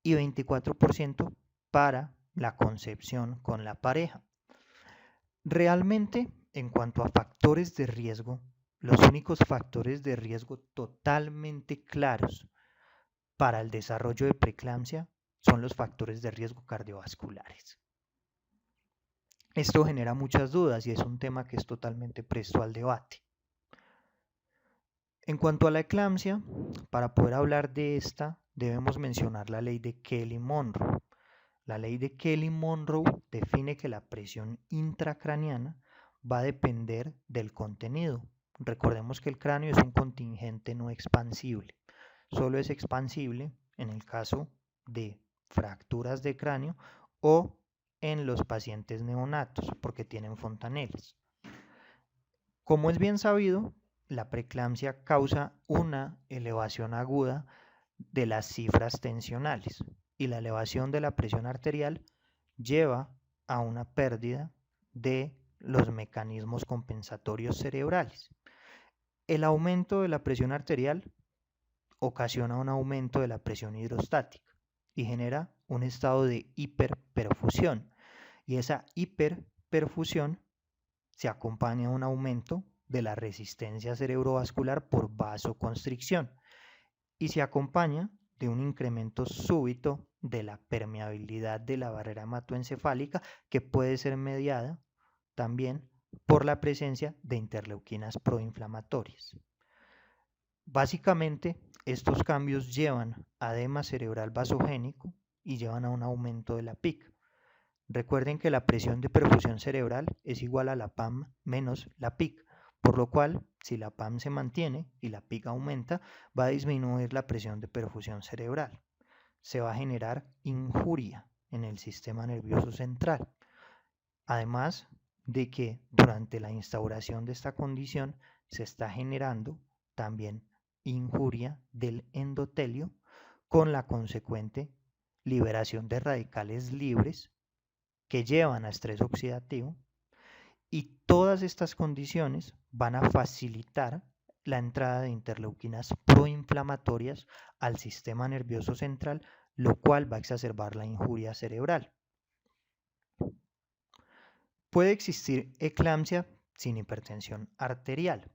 y 24% para la concepción con la pareja. Realmente, en cuanto a factores de riesgo, los únicos factores de riesgo totalmente claros para el desarrollo de preeclampsia son los factores de riesgo cardiovasculares. Esto genera muchas dudas y es un tema que es totalmente presto al debate. En cuanto a la eclampsia, para poder hablar de esta, debemos mencionar la ley de Kelly-Monroe. La ley de Kelly-Monroe define que la presión intracraniana va a depender del contenido. Recordemos que el cráneo es un contingente no expansible. Solo es expansible en el caso de fracturas de cráneo o en los pacientes neonatos porque tienen fontanelas. Como es bien sabido, la preeclampsia causa una elevación aguda de las cifras tensionales y la elevación de la presión arterial lleva a una pérdida de los mecanismos compensatorios cerebrales. El aumento de la presión arterial ocasiona un aumento de la presión hidrostática y genera un estado de hiperperfusión. Y esa hiperperfusión se acompaña a un aumento de la resistencia cerebrovascular por vasoconstricción y se acompaña de un incremento súbito de la permeabilidad de la barrera hematoencefálica que puede ser mediada también por la presencia de interleuquinas proinflamatorias. Básicamente, estos cambios llevan a edema cerebral vasogénico y llevan a un aumento de la PIC. Recuerden que la presión de perfusión cerebral es igual a la PAM menos la PIC, por lo cual, si la PAM se mantiene y la PIC aumenta, va a disminuir la presión de perfusión cerebral. Se va a generar injuria en el sistema nervioso central. Además de que durante la instauración de esta condición se está generando también injuria del endotelio con la consecuente liberación de radicales libres que llevan a estrés oxidativo, y todas estas condiciones van a facilitar la entrada de interleuquinas proinflamatorias al sistema nervioso central, lo cual va a exacerbar la injuria cerebral. Puede existir eclampsia sin hipertensión arterial.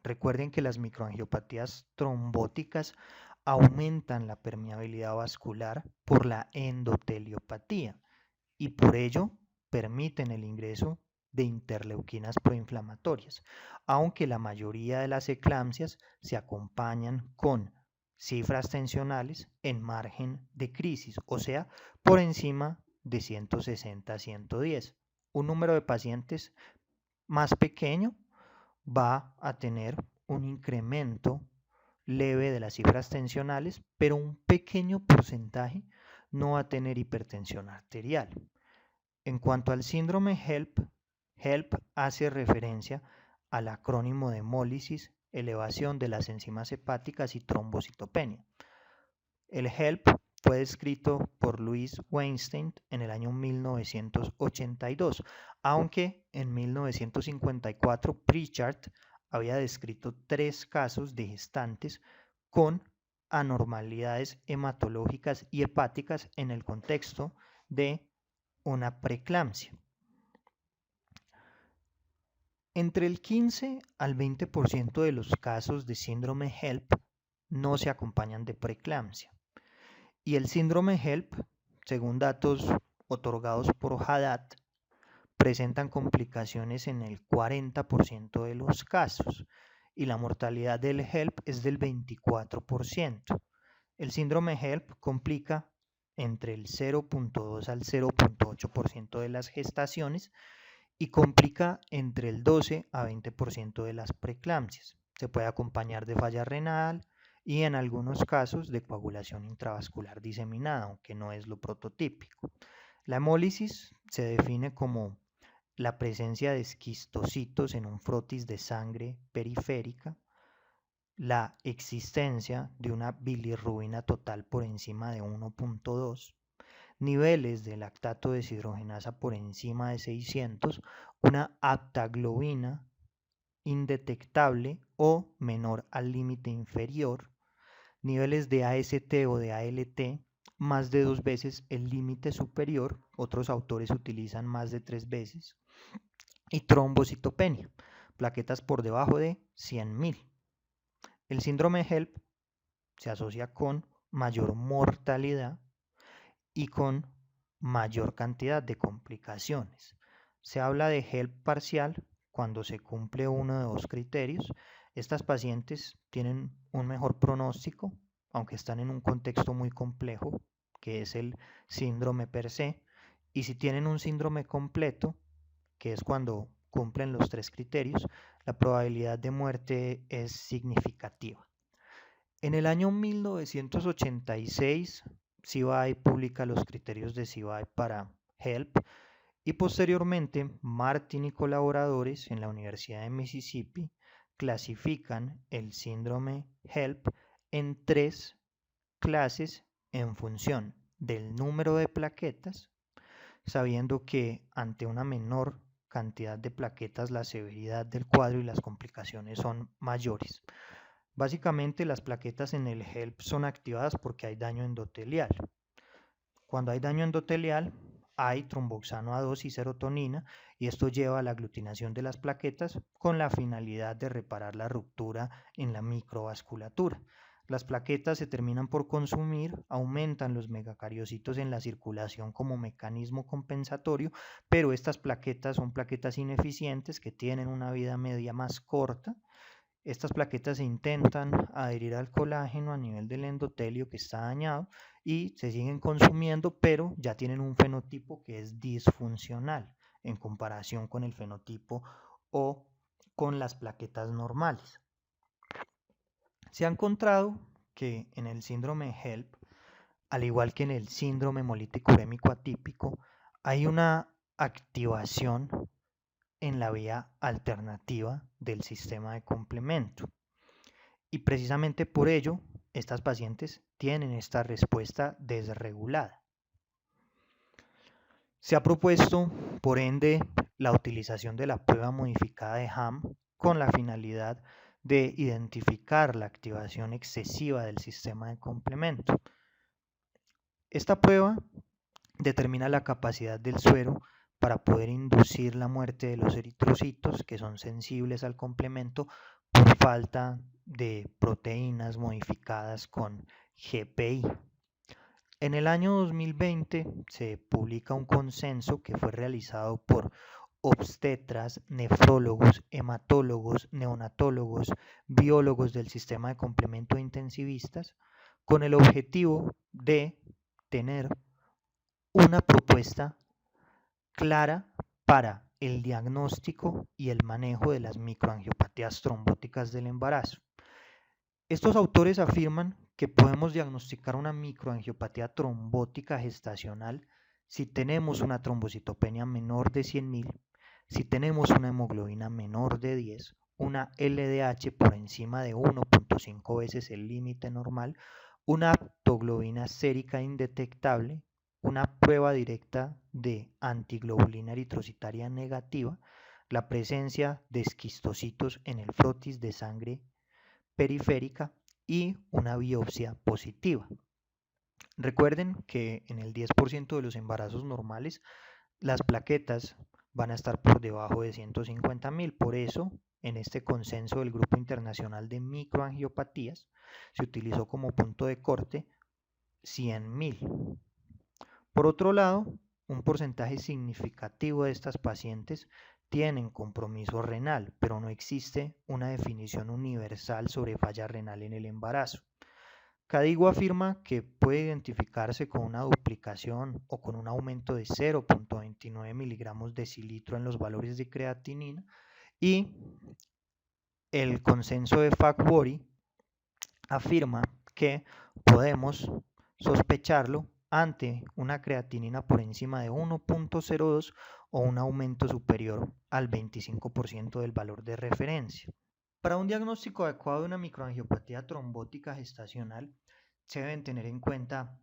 Recuerden que las microangiopatías trombóticas aumentan la permeabilidad vascular por la endoteliopatía y por ello permiten el ingreso de interleuquinas proinflamatorias, aunque la mayoría de las eclampsias se acompañan con cifras tensionales en margen de crisis, o sea, por encima de 160 a 110. Un número de pacientes más pequeño va a tener un incremento leve de las cifras tensionales, pero un pequeño porcentaje no va a tener hipertensión arterial. En cuanto al síndrome HELP hace referencia al acrónimo de hemólisis, elevación de las enzimas hepáticas y trombocitopenia. El HELP fue descrito por Louis Weinstein en el año 1982, aunque en 1954 Pritchard había descrito 3 casos de gestantes con anormalidades hematológicas y hepáticas en el contexto de una preeclampsia. Entre el 15 al 20% de los casos de síndrome HELP no se acompañan de preeclampsia. Y el síndrome HELP, según datos otorgados por Haddad, presentan complicaciones en el 40% de los casos y la mortalidad del HELP es del 24%. El síndrome HELP complica entre el 0.2 al 0.8% de las gestaciones y complica entre el 12 a 20% de las preeclampsias. Se puede acompañar de falla renal y en algunos casos de coagulación intravascular diseminada, aunque no es lo prototípico. La hemólisis se define como la presencia de esquistocitos en un frotis de sangre periférica, la existencia de una bilirrubina total por encima de 1.2, niveles de lactato deshidrogenasa por encima de 600, una aptaglobina indetectable o menor al límite inferior, niveles de AST o de ALT más de 2 veces el límite superior, otros autores utilizan más de 3 veces, y trombocitopenia, plaquetas por debajo de 100.000. El síndrome HELP se asocia con mayor mortalidad y con mayor cantidad de complicaciones. Se habla de HELP parcial cuando se cumple uno de 2 criterios. Estas pacientes tienen un mejor pronóstico, aunque están en un contexto muy complejo, que es el síndrome per se, y si tienen un síndrome completo, que es cuando cumplen los 3 criterios, la probabilidad de muerte es significativa. En el año 1986, CBI publica los criterios de CBI para HELP y posteriormente Martin y colaboradores en la Universidad de Mississippi clasifican el síndrome HELP en 3 clases en función del número de plaquetas, sabiendo que ante una menor cantidad de plaquetas la severidad del cuadro y las complicaciones son mayores. Básicamente las plaquetas en el HELP son activadas porque hay daño endotelial. Cuando hay daño endotelial hay tromboxano A2 y serotonina y esto lleva a la aglutinación de las plaquetas con la finalidad de reparar la ruptura en la microvasculatura. Las plaquetas se terminan por consumir, aumentan los megacariocitos en la circulación como mecanismo compensatorio, pero estas plaquetas son plaquetas ineficientes que tienen una vida media más corta. Estas plaquetas se intentan adherir al colágeno a nivel del endotelio que está dañado y se siguen consumiendo, pero ya tienen un fenotipo que es disfuncional en comparación con el fenotipo o con las plaquetas normales. Se ha encontrado que en el síndrome HELP, al igual que en el síndrome hemolítico urémico atípico, hay una activación en la vía alternativa del sistema de complemento. Y precisamente por ello, estas pacientes tienen esta respuesta desregulada. Se ha propuesto, por ende, la utilización de la prueba modificada de Ham con la finalidad de identificar la activación excesiva del sistema de complemento. Esta prueba determina la capacidad del suero para poder inducir la muerte de los eritrocitos que son sensibles al complemento por falta de proteínas modificadas con GPI. En el año 2020 se publica un consenso que fue realizado por obstetras, nefrólogos, hematólogos, neonatólogos, biólogos del sistema de complemento e intensivistas con el objetivo de tener una propuesta clara para el diagnóstico y el manejo de las microangiopatías trombóticas del embarazo. Estos autores afirman que podemos diagnosticar una microangiopatía trombótica gestacional si tenemos una trombocitopenia menor de 100.000, si tenemos una hemoglobina menor de 10, una LDH por encima de 1.5 veces el límite normal una aptoglobina sérica indetectable, una prueba directa de antiglobulina eritrocitaria negativa, la presencia de esquistocitos en el frotis de sangre periférica y una biopsia positiva. Recuerden que en el 10% de los embarazos normales las plaquetas van a estar por debajo de 150.000. Por eso, en este consenso del Grupo Internacional de Microangiopatías, se utilizó como punto de corte 100.000. Por otro lado, un porcentaje significativo de estas pacientes tienen compromiso renal, pero no existe una definición universal sobre falla renal en el embarazo. Cadigo afirma que puede identificarse con una duplicación o con un aumento de 0.29 miligramos decilitro en los valores de creatinina, y el consenso de FACWORI afirma que podemos sospecharlo ante una creatinina por encima de 1.02 o un aumento superior al 25% del valor de referencia. Para un diagnóstico adecuado de una microangiopatía trombótica gestacional, se deben tener en cuenta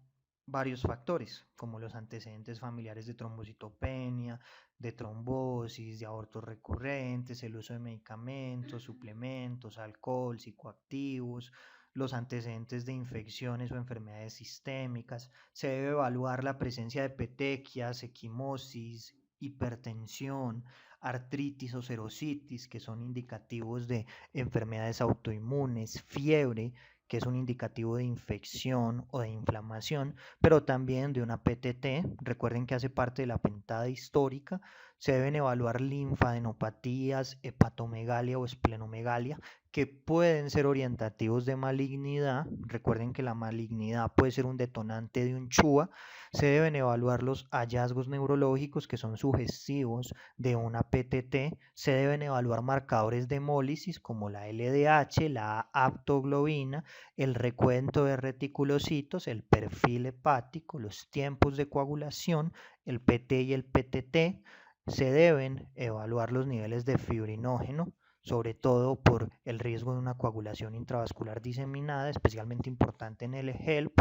varios factores, como los antecedentes familiares de trombocitopenia, de trombosis, de abortos recurrentes, el uso de medicamentos, suplementos, alcohol, psicoactivos, los antecedentes de infecciones o enfermedades sistémicas. Se debe evaluar la presencia de petequias, equimosis, hipertensión, artritis o serositis, que son indicativos de enfermedades autoinmunes, fiebre, que es un indicativo de infección o de inflamación, pero también de una PTT. Recuerden que hace parte de la pentada histórica. Se deben evaluar linfadenopatías, hepatomegalia o esplenomegalia, que pueden ser orientativos de malignidad. Recuerden que la malignidad puede ser un detonante de un CHUA. Se deben evaluar los hallazgos neurológicos que son sugestivos de una PTT. Se deben evaluar marcadores de hemólisis como la LDH, la aptoglobina, el recuento de reticulocitos, el perfil hepático, los tiempos de coagulación, el PT y el PTT. Se deben evaluar los niveles de fibrinógeno, sobre todo por el riesgo de una coagulación intravascular diseminada, especialmente importante en el HELP.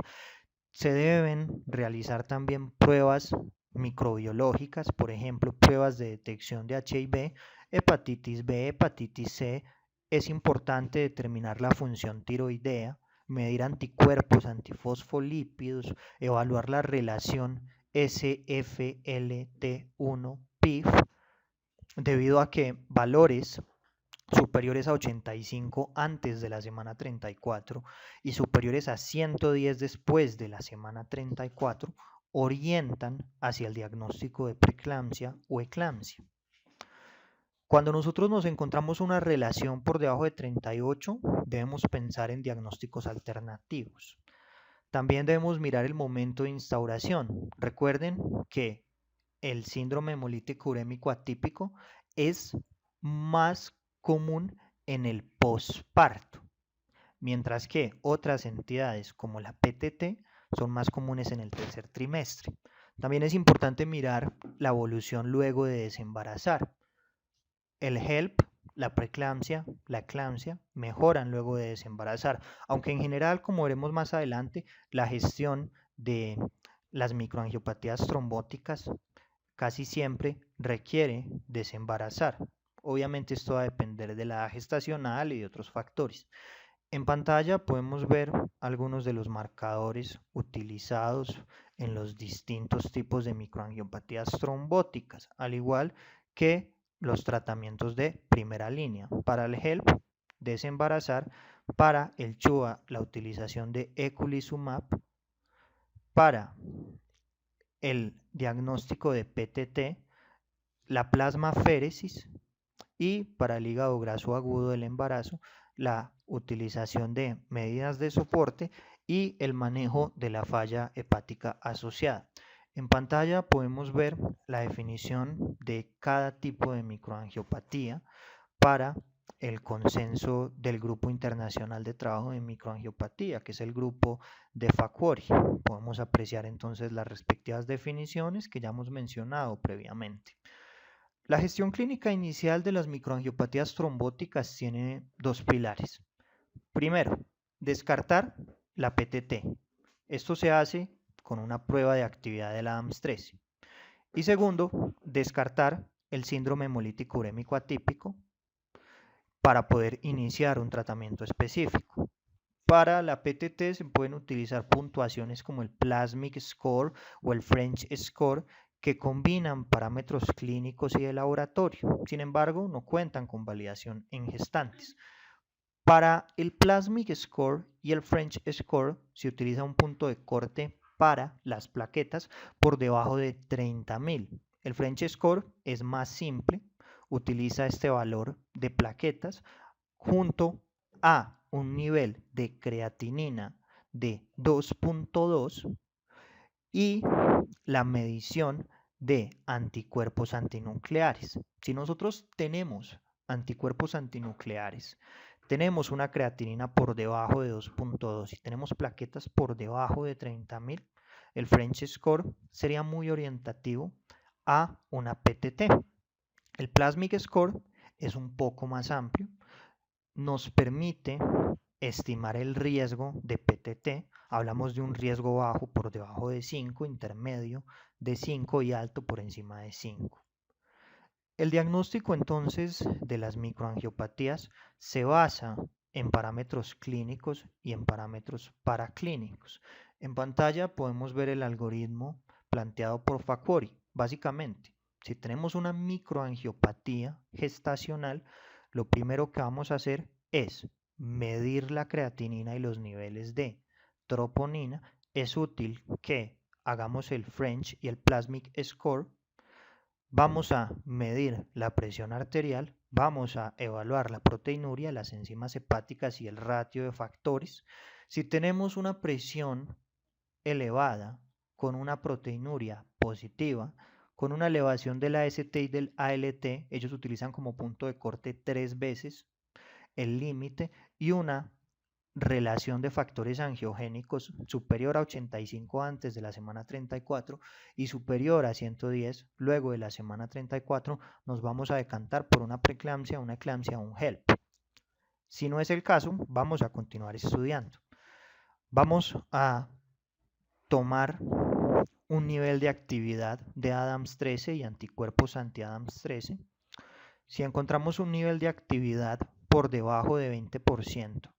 Se deben realizar también pruebas microbiológicas, por ejemplo, pruebas de detección de HIV, hepatitis B, hepatitis C. Es importante determinar la función tiroidea, medir anticuerpos, antifosfolípidos, evaluar la relación SFLT1-PIF, debido a que valores superiores a 85 antes de la semana 34 y superiores a 110 después de la semana 34 orientan hacia el diagnóstico de preeclampsia o eclampsia. Cuando nosotros nos encontramos una relación por debajo de 38, debemos pensar en diagnósticos alternativos. También debemos mirar el momento de instauración. Recuerden que el síndrome hemolítico urémico atípico es más común en el posparto, mientras que otras entidades como la PTT son más comunes en el tercer trimestre. También es importante mirar la evolución luego de desembarazar. El HELP, la preeclampsia, la eclampsia mejoran luego de desembarazar, aunque en general, como veremos más adelante, la gestión de las microangiopatías trombóticas casi siempre requiere desembarazar. Obviamente esto va a depender de la edad gestacional y de otros factores. En pantalla podemos ver algunos de los marcadores utilizados en los distintos tipos de microangiopatías trombóticas, al igual que los tratamientos de primera línea. Para el HELP, desembarazar; para el CHUA, la utilización de eculizumab; para el diagnóstico de PTT, la plasmaféresis; y para el hígado graso agudo del embarazo, la utilización de medidas de soporte y el manejo de la falla hepática asociada. En pantalla podemos ver la definición de cada tipo de microangiopatía para el consenso del Grupo Internacional de Trabajo de Microangiopatía, que es el grupo de FACWORI. Podemos apreciar entonces las respectivas definiciones que ya hemos mencionado previamente. La gestión clínica inicial de las microangiopatías trombóticas tiene dos pilares. Primero, descartar la PTT. Esto se hace con una prueba de actividad del ADAMS-13. Y segundo, descartar el síndrome hemolítico urémico atípico para poder iniciar un tratamiento específico. Para la PTT se pueden utilizar puntuaciones como el Plasmic Score o el French Score, que combinan parámetros clínicos y de laboratorio. Sin embargo, no cuentan con validación en gestantes. Para el Plasmic Score y el French Score se utiliza un punto de corte para las plaquetas por debajo de 30.000. El French Score es más simple, utiliza este valor de plaquetas junto a un nivel de creatinina de 2.2 y la medición de anticuerpos antinucleares. Si nosotros tenemos anticuerpos antinucleares, tenemos una creatinina por debajo de 2.2 y tenemos plaquetas por debajo de 30.000, el French Score sería muy orientativo a una PTT. El Plasmic Score es un poco más amplio, nos permite estimar el riesgo de PTT. Hablamos de un riesgo bajo por debajo de 5, intermedio de 5 y alto por encima de 5. El diagnóstico entonces de las microangiopatías se basa en parámetros clínicos y en parámetros paraclínicos. En pantalla podemos ver el algoritmo planteado por Facori. Básicamente, si tenemos una microangiopatía gestacional, lo primero que vamos a hacer es medir la creatinina y los niveles de troponina. Es útil que hagamos el French y el Plasmic Score. Vamos a medir la presión arterial, vamos a evaluar la proteinuria, las enzimas hepáticas y el ratio de factores. Si tenemos una presión elevada con una proteinuria positiva, con una elevación de la AST y del ALT, ellos utilizan como punto de corte 3 veces el límite y una relación de factores angiogénicos superior a 85 antes de la semana 34 y superior a 110 luego de la semana 34, nos vamos a decantar por una preeclampsia, una eclampsia o un HELP. Si no es el caso, vamos a continuar estudiando. Vamos a tomar un nivel de actividad de ADAMS-13 y anticuerpos anti-ADAMS-13. Si encontramos un nivel de actividad por debajo de 20%,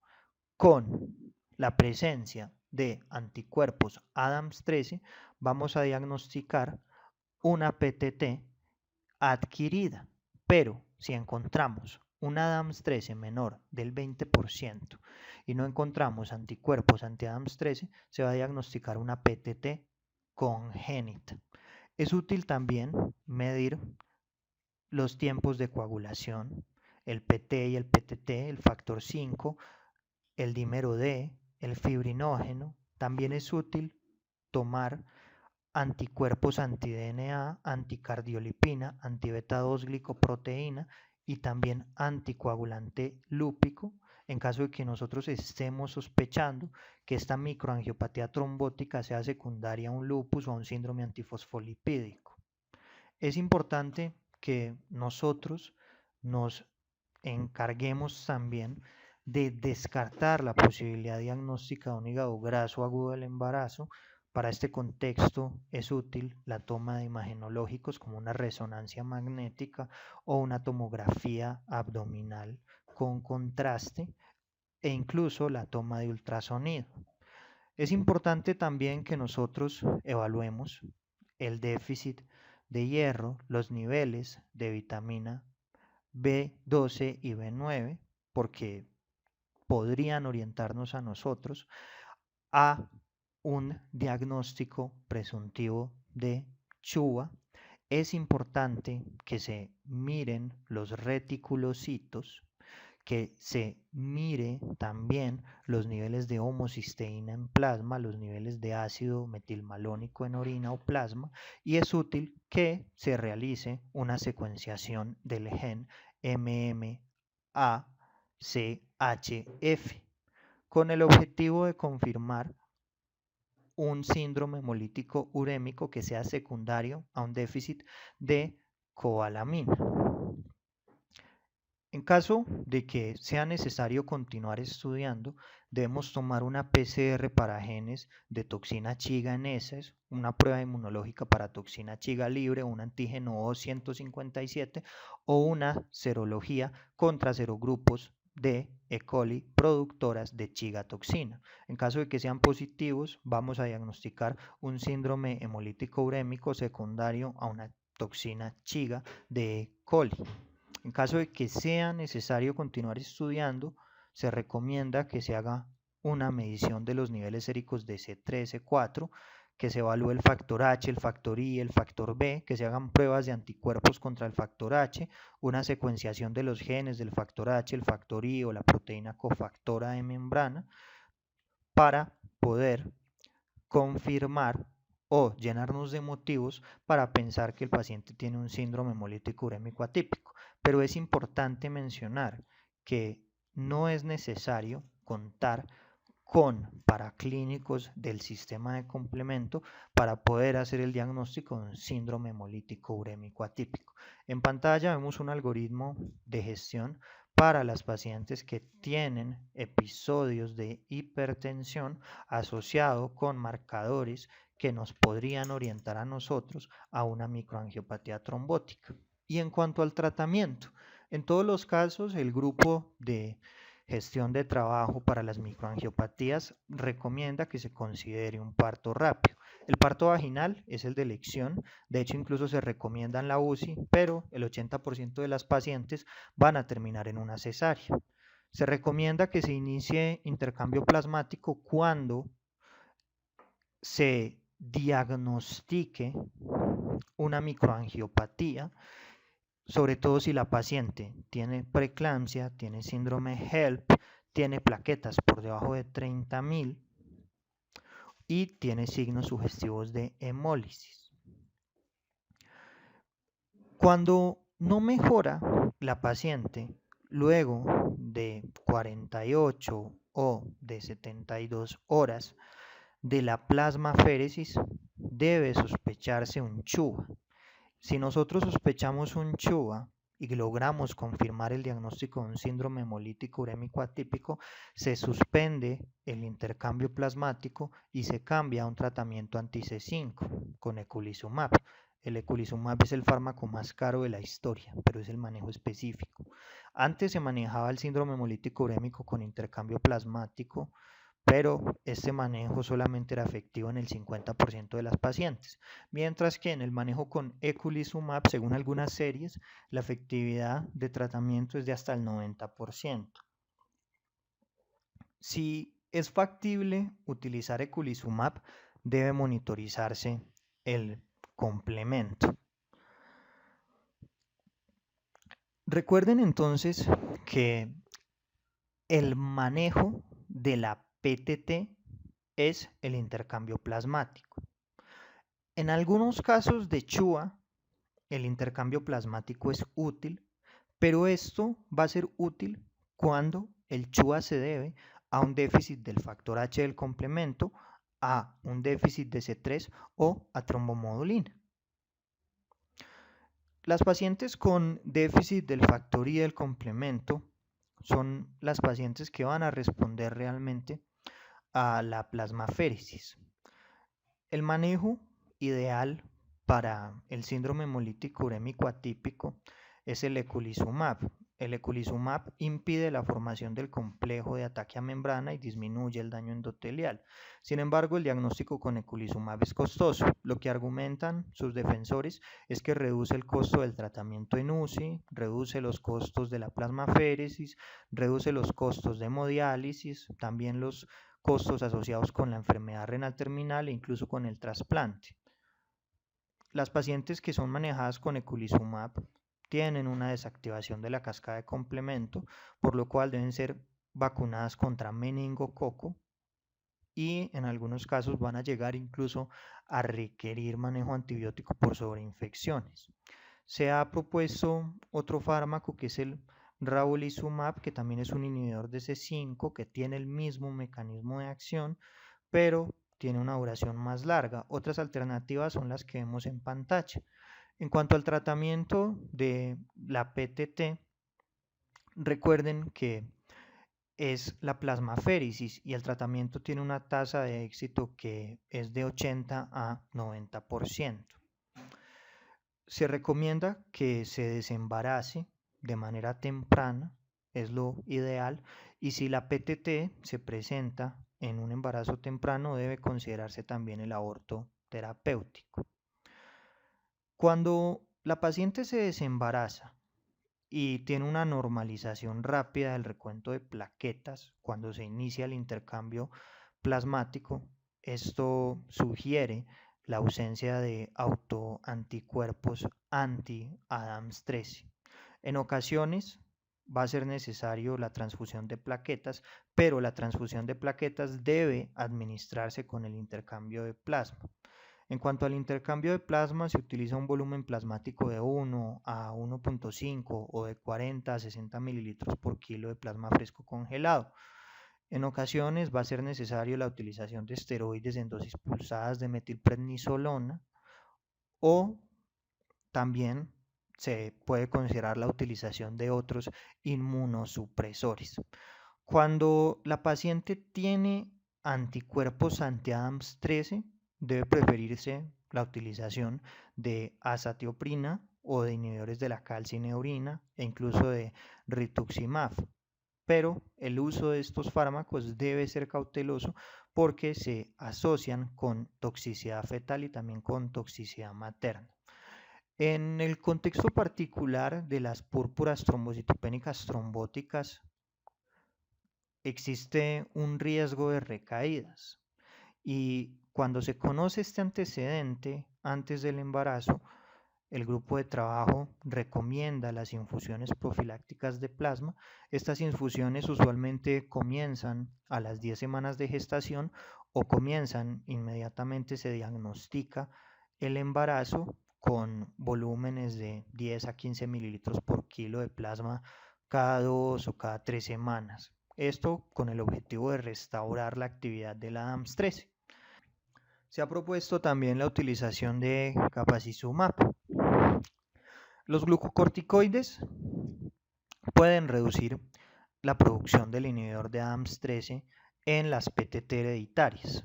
con la presencia de anticuerpos ADAMS-13, vamos a diagnosticar una PTT adquirida. Pero si encontramos un ADAMS-13 menor del 20% y no encontramos anticuerpos anti-ADAMS-13, se va a diagnosticar una PTT congénita. Es útil también medir los tiempos de coagulación, el PT y el PTT, el factor 5, el dímero D, el fibrinógeno. También es útil tomar anticuerpos anti-DNA, anticardiolipina, anti-beta-2 glicoproteína y también anticoagulante lúpico en caso de que nosotros estemos sospechando que esta microangiopatía trombótica sea secundaria a un lupus o a un síndrome antifosfolipídico. Es importante que nosotros nos encarguemos también de descartar la posibilidad diagnóstica de un hígado graso agudo del embarazo. Para este contexto es útil la toma de imagenológicos como una resonancia magnética o una tomografía abdominal con contraste e incluso la toma de ultrasonido. Es importante también que nosotros evaluemos el déficit de hierro, los niveles de vitamina B12 y B9, porque podrían orientarnos a nosotros a un diagnóstico presuntivo de Chuba. Es importante que se miren los reticulocitos, que se mire también los niveles de homocisteína en plasma, los niveles de ácido metilmalónico en orina o plasma, y es útil que se realice una secuenciación del gen MMACHF con el objetivo de confirmar un síndrome hemolítico urémico que sea secundario a un déficit de cobalamina. En caso de que sea necesario continuar estudiando, debemos tomar una PCR para genes de toxina Chiga en heces, una prueba inmunológica para toxina Chiga libre, un antígeno O157 o una serología contra serogrupos de E. coli productoras de chigatoxina. En caso de que sean positivos, vamos a diagnosticar un síndrome hemolítico urémico secundario a una toxina Chiga de E. coli. En caso de que sea necesario continuar estudiando, se recomienda que se haga una medición de los niveles séricos de C3, C4, que se evalúe el factor H, el factor I, el factor B, que se hagan pruebas de anticuerpos contra el factor H, una secuenciación de los genes del factor H, el factor I o la proteína cofactora de membrana para poder confirmar o llenarnos de motivos para pensar que el paciente tiene un síndrome hemolítico urémico atípico. Pero es importante mencionar que no es necesario contar con paraclínicos del sistema de complemento para poder hacer el diagnóstico de un síndrome hemolítico urémico atípico. En pantalla vemos un algoritmo de gestión para las pacientes que tienen episodios de hipertensión asociado con marcadores que nos podrían orientar a nosotros a una microangiopatía trombótica. Y en cuanto al tratamiento, en todos los casos el grupo de gestión de trabajo para las microangiopatías recomienda que se considere un parto rápido. El parto vaginal es el de elección, de hecho incluso se recomienda en la UCI, pero el 80% de las pacientes van a terminar en una cesárea. Se recomienda que se inicie intercambio plasmático cuando se diagnostique una microangiopatía, sobre todo si la paciente tiene preeclampsia, tiene síndrome HELP, tiene plaquetas por debajo de 30.000 y tiene signos sugestivos de hemólisis. Cuando no mejora la paciente luego de 48 o de 72 horas de la plasmaféresis, debe sospecharse un CHUA. Si nosotros sospechamos un CHUA y logramos confirmar el diagnóstico de un síndrome hemolítico urémico atípico, se suspende el intercambio plasmático y se cambia a un tratamiento anti-C5 con eculizumab. El eculizumab es el fármaco más caro de la historia, pero es el manejo específico. Antes se manejaba el síndrome hemolítico urémico con intercambio plasmático, pero este manejo solamente era efectivo en el 50% de las pacientes, mientras que en el manejo con eculizumab, según algunas series, la efectividad de tratamiento es de hasta el 90%. Si es factible utilizar eculizumab, debe monitorizarse el complemento. Recuerden entonces que el manejo de la PTT es el intercambio plasmático. En algunos casos de CHUA, el intercambio plasmático es útil, pero esto va a ser útil cuando el CHUA se debe a un déficit del factor H del complemento, a un déficit de C3 o a trombomodulina. Las pacientes con déficit del factor I del complemento son las pacientes que van a responder realmente a la plasmaféresis. El manejo ideal para el síndrome hemolítico urémico atípico es el eculizumab. El eculizumab impide la formación del complejo de ataque a membrana y disminuye el daño endotelial. Sin embargo, el diagnóstico con eculizumab es costoso. Lo que argumentan sus defensores es que reduce el costo del tratamiento en UCI, reduce los costos de la plasmaféresis, reduce los costos de hemodiálisis, también los costos asociados con la enfermedad renal terminal e incluso con el trasplante. Las pacientes que son manejadas con eculizumab tienen una desactivación de la cascada de complemento, por lo cual deben ser vacunadas contra meningococo y en algunos casos van a llegar incluso a requerir manejo antibiótico por sobreinfecciones. Se ha propuesto otro fármaco que es el ravulizumab, que también es un inhibidor de C5, que tiene el mismo mecanismo de acción, pero tiene una duración más larga. Otras alternativas son las que vemos en pantalla. En cuanto al tratamiento de la PTT, recuerden que es la plasmaféresis y el tratamiento tiene una tasa de éxito que es de 80 a 90%. Se recomienda que se desembarace de manera temprana, es lo ideal, y si la PTT se presenta en un embarazo temprano debe considerarse también el aborto terapéutico. Cuando la paciente se desembaraza y tiene una normalización rápida del recuento de plaquetas cuando se inicia el intercambio plasmático, esto sugiere la ausencia de autoanticuerpos anti-ADAMS13. En ocasiones va a ser necesario la transfusión de plaquetas, pero la transfusión de plaquetas debe administrarse con el intercambio de plasma. En cuanto al intercambio de plasma, se utiliza un volumen plasmático de 1 a 1.5 o de 40 a 60 mililitros por kilo de plasma fresco congelado. En ocasiones va a ser necesario la utilización de esteroides en dosis pulsadas de metilprednisolona o también se puede considerar la utilización de otros inmunosupresores. Cuando la paciente tiene anticuerpos anti-ADAMS13, debe preferirse la utilización de azatioprina o de inhibidores de la calcineurina e incluso de rituximab. Pero el uso de estos fármacos debe ser cauteloso porque se asocian con toxicidad fetal y también con toxicidad materna. En el contexto particular de las púrpuras trombocitopénicas trombóticas, existe un riesgo de recaídas y cuando se conoce este antecedente antes del embarazo, el grupo de trabajo recomienda las infusiones profilácticas de plasma. Estas infusiones usualmente comienzan a las 10 semanas de gestación o comienzan inmediatamente se diagnostica el embarazo con volúmenes de 10 a 15 mililitros por kilo de plasma cada 2 o cada 3 semanas. Esto con el objetivo de restaurar la actividad de la ADAMS13. Se ha propuesto también la utilización de capacizumab. Los glucocorticoides pueden reducir la producción del inhibidor de ADAMS13 en las PTT hereditarias.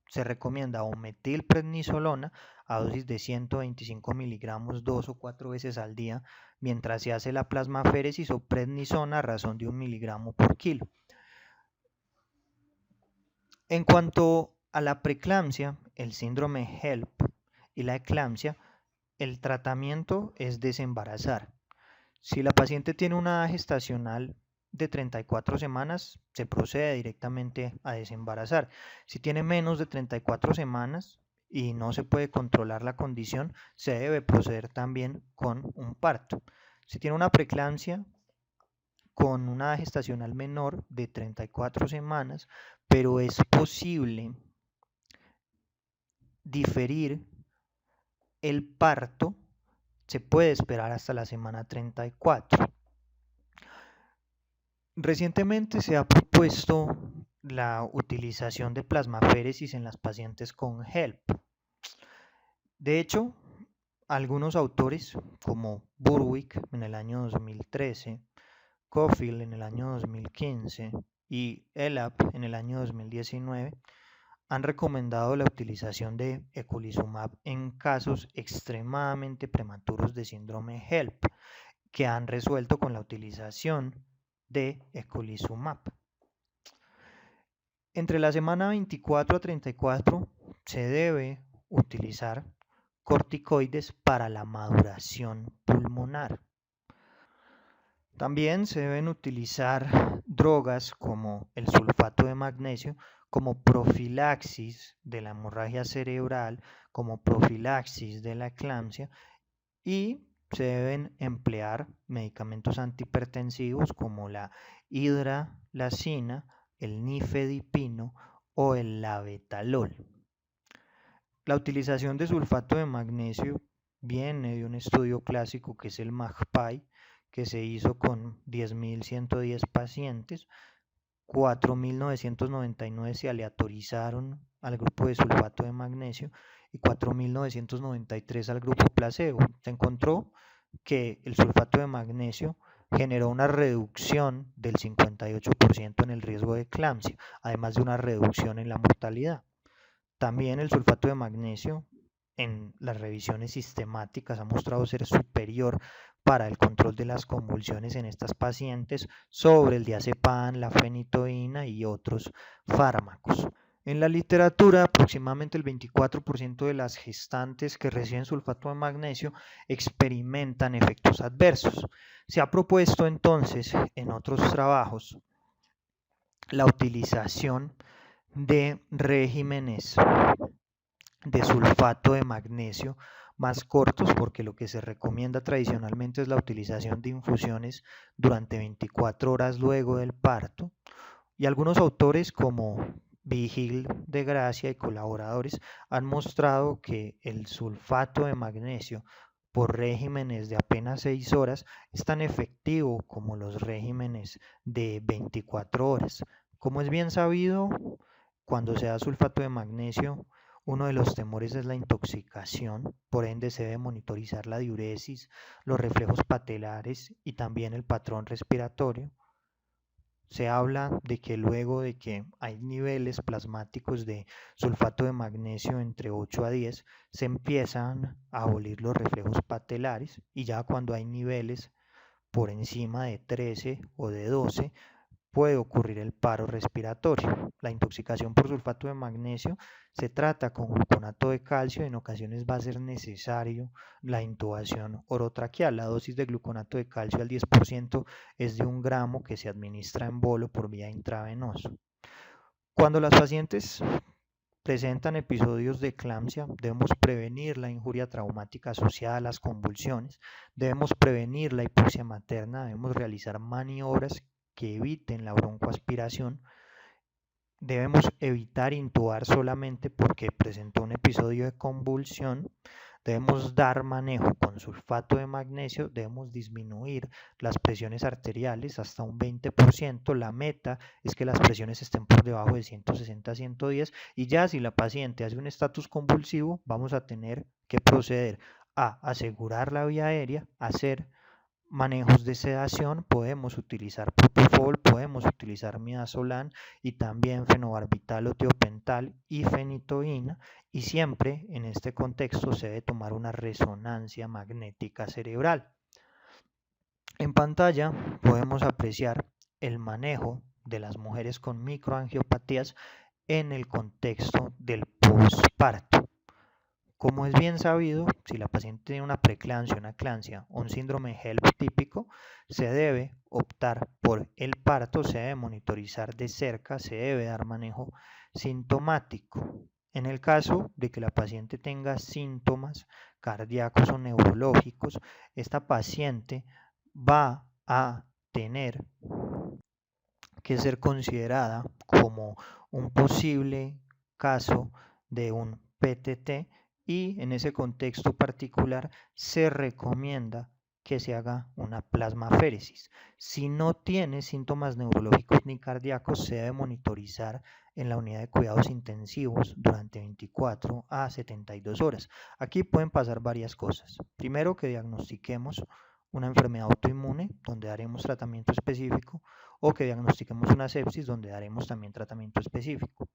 Se recomienda o metilprednisolona a dosis de 125 miligramos 2 o 4 veces al día, mientras se hace la plasmaféresis o prednisona a razón de 1 miligramo por kilo. En cuanto a la preeclampsia, el síndrome HELP y la eclampsia, el tratamiento es desembarazar. Si la paciente tiene una edad gestacional de 34 semanas, se procede directamente a desembarazar. Si tiene menos de 34 semanas y no se puede controlar la condición, se debe proceder también con un parto. Si tiene una preeclampsia con una edad gestacional menor de 34 semanas, pero es posible diferir el parto, se puede esperar hasta la semana 34. Recientemente se ha propuesto la utilización de plasmaféresis en las pacientes con HELP. De hecho, algunos autores como Burwick en el año 2013, Cofield en el año 2015 y ELAP en el año 2019 han recomendado la utilización de eculizumab en casos extremadamente prematuros de síndrome HELP que han resuelto con la utilización de eculizumab. Entre la semana 24 a 34 se debe utilizar corticoides para la maduración pulmonar. También se deben utilizar drogas como el sulfato de magnesio como profilaxis de la hemorragia cerebral, como profilaxis de la eclampsia y se deben emplear medicamentos antihipertensivos como la hidralazina, el nifedipino o el labetalol. La utilización de sulfato de magnesio viene de un estudio clásico que es el MAGPIE, que se hizo con 10.110 pacientes. 4.999 se aleatorizaron al grupo de sulfato de magnesio y 4.993 al grupo placebo. Se encontró que el sulfato de magnesio generó una reducción del 58% en el riesgo de eclampsia, además de una reducción en la mortalidad. También el sulfato de magnesio en las revisiones sistemáticas ha mostrado ser superior para el control de las convulsiones en estas pacientes sobre el diazepam, la fenitoína y otros fármacos. En la literatura, aproximadamente el 24% de las gestantes que reciben sulfato de magnesio experimentan efectos adversos. Se ha propuesto entonces en otros trabajos la utilización de regímenes de sulfato de magnesio más cortos, porque lo que se recomienda tradicionalmente es la utilización de infusiones durante 24 horas luego del parto. Y algunos autores como Vigil de Gracia y colaboradores han mostrado que el sulfato de magnesio por regímenes de apenas 6 horas es tan efectivo como los regímenes de 24 horas. Como es bien sabido, cuando se da sulfato de magnesio, uno de los temores es la intoxicación, por ende se debe monitorizar la diuresis, los reflejos patelares y también el patrón respiratorio. Se habla de que luego de que hay niveles plasmáticos de sulfato de magnesio entre 8 a 10, se empiezan a abolir los reflejos patelares y ya cuando hay niveles por encima de 13 o de 12, puede ocurrir el paro respiratorio. La intoxicación por sulfato de magnesio se trata con gluconato de calcio y en ocasiones va a ser necesario la intubación orotraqueal. La dosis de gluconato de calcio al 10% es de 1 gramo que se administra en bolo por vía intravenosa. Cuando las pacientes presentan episodios de eclampsia, debemos prevenir la injuria traumática asociada a las convulsiones, debemos prevenir la hipoxia materna, debemos realizar maniobras que eviten la broncoaspiración, debemos evitar intubar solamente porque presentó un episodio de convulsión, debemos dar manejo con sulfato de magnesio, debemos disminuir las presiones arteriales hasta un 20%, la meta es que las presiones estén por debajo de 160 a 110 y ya si la paciente hace un estatus convulsivo vamos a tener que proceder a asegurar la vía aérea, hacer manejos de sedación, podemos utilizar propofol, podemos utilizar midazolam y también fenobarbital o tiopental y fenitoína, y siempre en este contexto se debe tomar una resonancia magnética cerebral. En pantalla podemos apreciar el manejo de las mujeres con microangiopatías en el contexto del posparto. Como es bien sabido, si la paciente tiene una preeclampsia, una eclampsia o un síndrome HELLP típico, se debe optar por el parto, se debe monitorizar de cerca, se debe dar manejo sintomático. En el caso de que la paciente tenga síntomas cardíacos o neurológicos, esta paciente va a tener que ser considerada como un posible caso de un PTT y en ese contexto particular se recomienda que se haga una plasmaféresis. Si no tiene síntomas neurológicos ni cardíacos, se debe monitorizar en la unidad de cuidados intensivos durante 24 a 72 horas. Aquí pueden pasar varias cosas. Primero, que diagnostiquemos una enfermedad autoinmune, donde daremos tratamiento específico, o que diagnostiquemos una sepsis, donde daremos también tratamiento específico.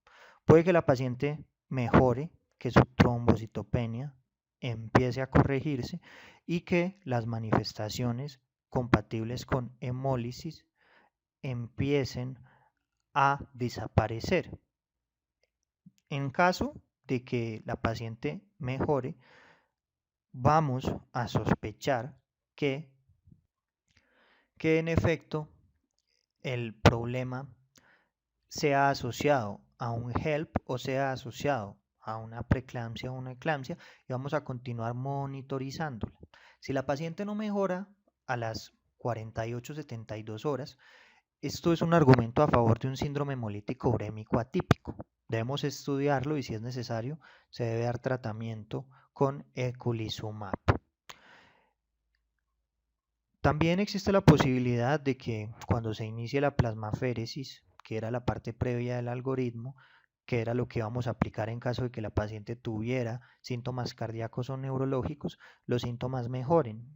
Puede que la paciente mejore, que su trombocitopenia empiece a corregirse y que las manifestaciones compatibles con hemólisis empiecen a desaparecer. En caso de que la paciente mejore, vamos a sospechar que en efecto el problema sea asociado a un HELP o sea asociado a una preeclampsia o una eclampsia y vamos a continuar monitorizándola. Si la paciente no mejora a las 48-72 horas, esto es un argumento a favor de un síndrome hemolítico urémico atípico. Debemos estudiarlo y si es necesario se debe dar tratamiento con eculizumab. También existe la posibilidad de que cuando se inicie la plasmaféresis, que era la parte previa del algoritmo, que era lo que vamos a aplicar en caso de que la paciente tuviera síntomas cardíacos o neurológicos, los síntomas mejoren.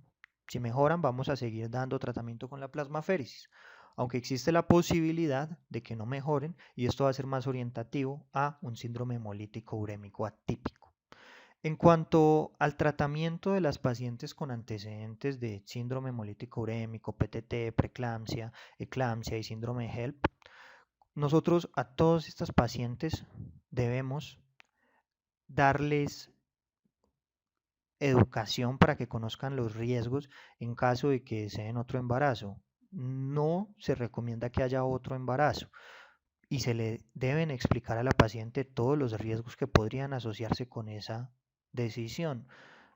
Si mejoran, vamos a seguir dando tratamiento con la plasmaféresis, aunque existe la posibilidad de que no mejoren y esto va a ser más orientativo a un síndrome hemolítico urémico atípico. En cuanto al tratamiento de las pacientes con antecedentes de síndrome hemolítico urémico, PTT, preeclampsia, eclampsia y síndrome HELP, nosotros a todas estas pacientes debemos darles educación para que conozcan los riesgos en caso de que deseen otro embarazo. No se recomienda que haya otro embarazo y se le deben explicar a la paciente todos los riesgos que podrían asociarse con esa decisión.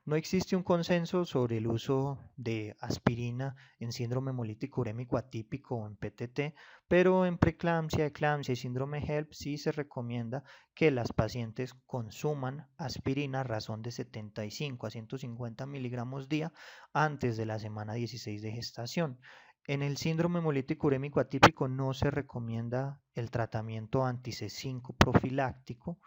No existe un consenso sobre el uso de aspirina en síndrome hemolítico urémico atípico o en PTT, pero en preeclampsia, eclampsia y síndrome HELP sí se recomienda que las pacientes consuman aspirina a razón de 75 a 150 miligramos día antes de la semana 16 de gestación. En el síndrome hemolítico urémico atípico no se recomienda el tratamiento anti-C5 profiláctico.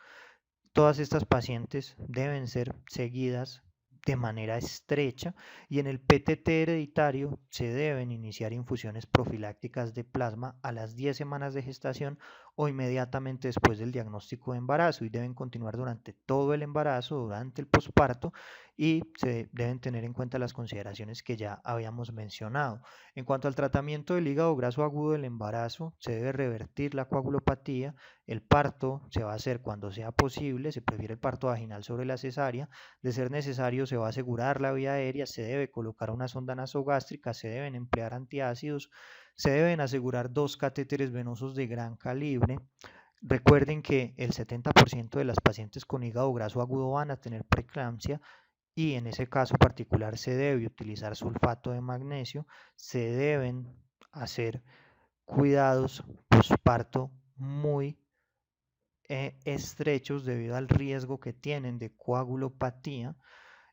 Todas estas pacientes deben ser seguidas de manera estrecha y en el PTT hereditario se deben iniciar infusiones profilácticas de plasma a las 10 semanas de gestación o inmediatamente después del diagnóstico de embarazo y deben continuar durante todo el embarazo, durante el posparto y se deben tener en cuenta las consideraciones que ya habíamos mencionado. En cuanto al tratamiento del hígado graso agudo del embarazo, se debe revertir la coagulopatía. El parto se va a hacer cuando sea posible, se prefiere el parto vaginal sobre la cesárea. De ser necesario, se va a asegurar la vía aérea, se debe colocar una sonda nasogástrica, se deben emplear antiácidos, se deben asegurar 2 catéteres venosos de gran calibre. Recuerden que el 70% de las pacientes con hígado graso agudo van a tener preeclampsia y en ese caso particular se debe utilizar sulfato de magnesio, se deben hacer cuidados posparto muy estrechos debido al riesgo que tienen de coagulopatía.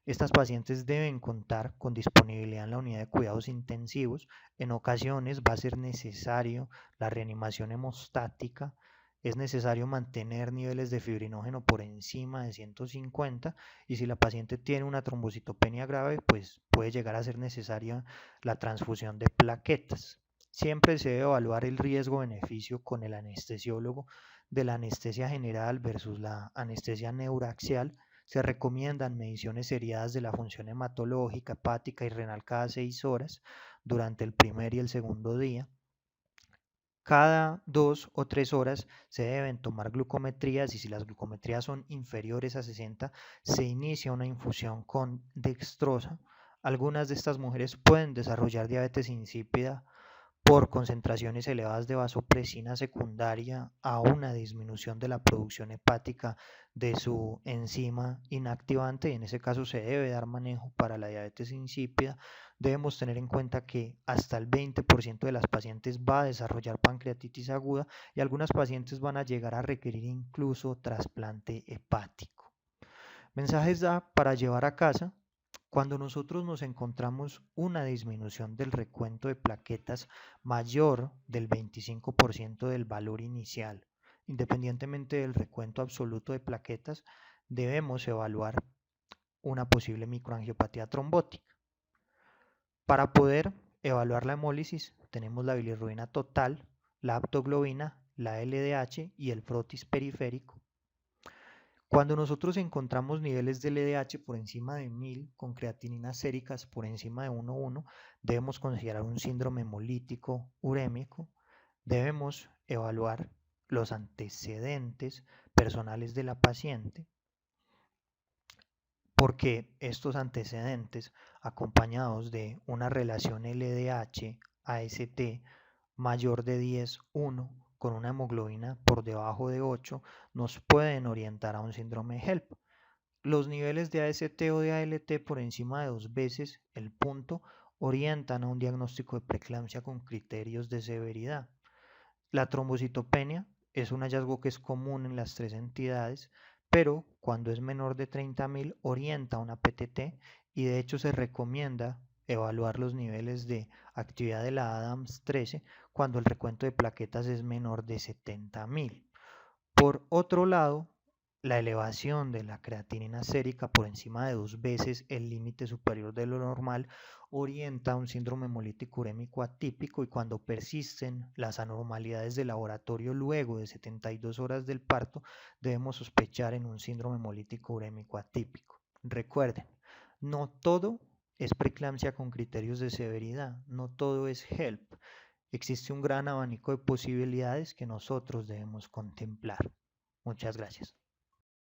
Estas pacientes deben contar con disponibilidad en la unidad de cuidados intensivos. En ocasiones va a ser necesario la reanimación hemostática. Es necesario mantener niveles de fibrinógeno por encima de 150 y si la paciente tiene una trombocitopenia grave, pues puede llegar a ser necesaria la transfusión de plaquetas. Siempre se debe evaluar el riesgo-beneficio con el anestesiólogo de la anestesia general versus la anestesia neuraxial. Se recomiendan mediciones seriadas de la función hematológica, hepática y renal cada 6 horas durante el primer y el segundo día. Cada 2 o 3 horas se deben tomar glucometrías y si las glucometrías son inferiores a 60, se inicia una infusión con dextrosa. Algunas de estas mujeres pueden desarrollar diabetes insípida por concentraciones elevadas de vasopresina secundaria a una disminución de la producción hepática de su enzima inactivante y en ese caso se debe dar manejo para la diabetes insípida. Debemos tener en cuenta que hasta el 20% de las pacientes va a desarrollar pancreatitis aguda y algunas pacientes van a llegar a requerir incluso trasplante hepático. Mensajes para llevar a casa. Cuando nosotros nos encontramos una disminución del recuento de plaquetas mayor del 25% del valor inicial, independientemente del recuento absoluto de plaquetas, debemos evaluar una posible microangiopatía trombótica. Para poder evaluar la hemólisis, tenemos la bilirrubina total, la aptoglobina, la LDH y el frotis periférico. Cuando nosotros encontramos niveles de LDH por encima de 1000 con creatininas séricas por encima de 1,1, debemos considerar un síndrome hemolítico urémico. Debemos evaluar los antecedentes personales de la paciente porque estos antecedentes acompañados de una relación LDH-AST mayor de 10,1 con una hemoglobina por debajo de 8 nos pueden orientar a un síndrome HELP. Los niveles de AST o de ALT por encima de 2 veces el punto orientan a un diagnóstico de preeclampsia con criterios de severidad. La trombocitopenia es un hallazgo que es común en las 3 entidades, pero cuando es menor de 30.000 orienta a una PTT y de hecho se recomienda evaluar los niveles de actividad de la Adams 13 cuando el recuento de plaquetas es menor de 70.000. Por otro lado, La elevación de la creatinina sérica por encima de 2 veces el límite superior de lo normal orienta a un síndrome hemolítico urémico atípico, y cuando persisten las anormalidades de laboratorio luego de 72 horas del parto, debemos sospechar en un síndrome hemolítico urémico atípico. Recuerden, no todo es preeclampsia con criterios de severidad, no todo es HELP. Existe un gran abanico de posibilidades que nosotros debemos contemplar. Muchas gracias.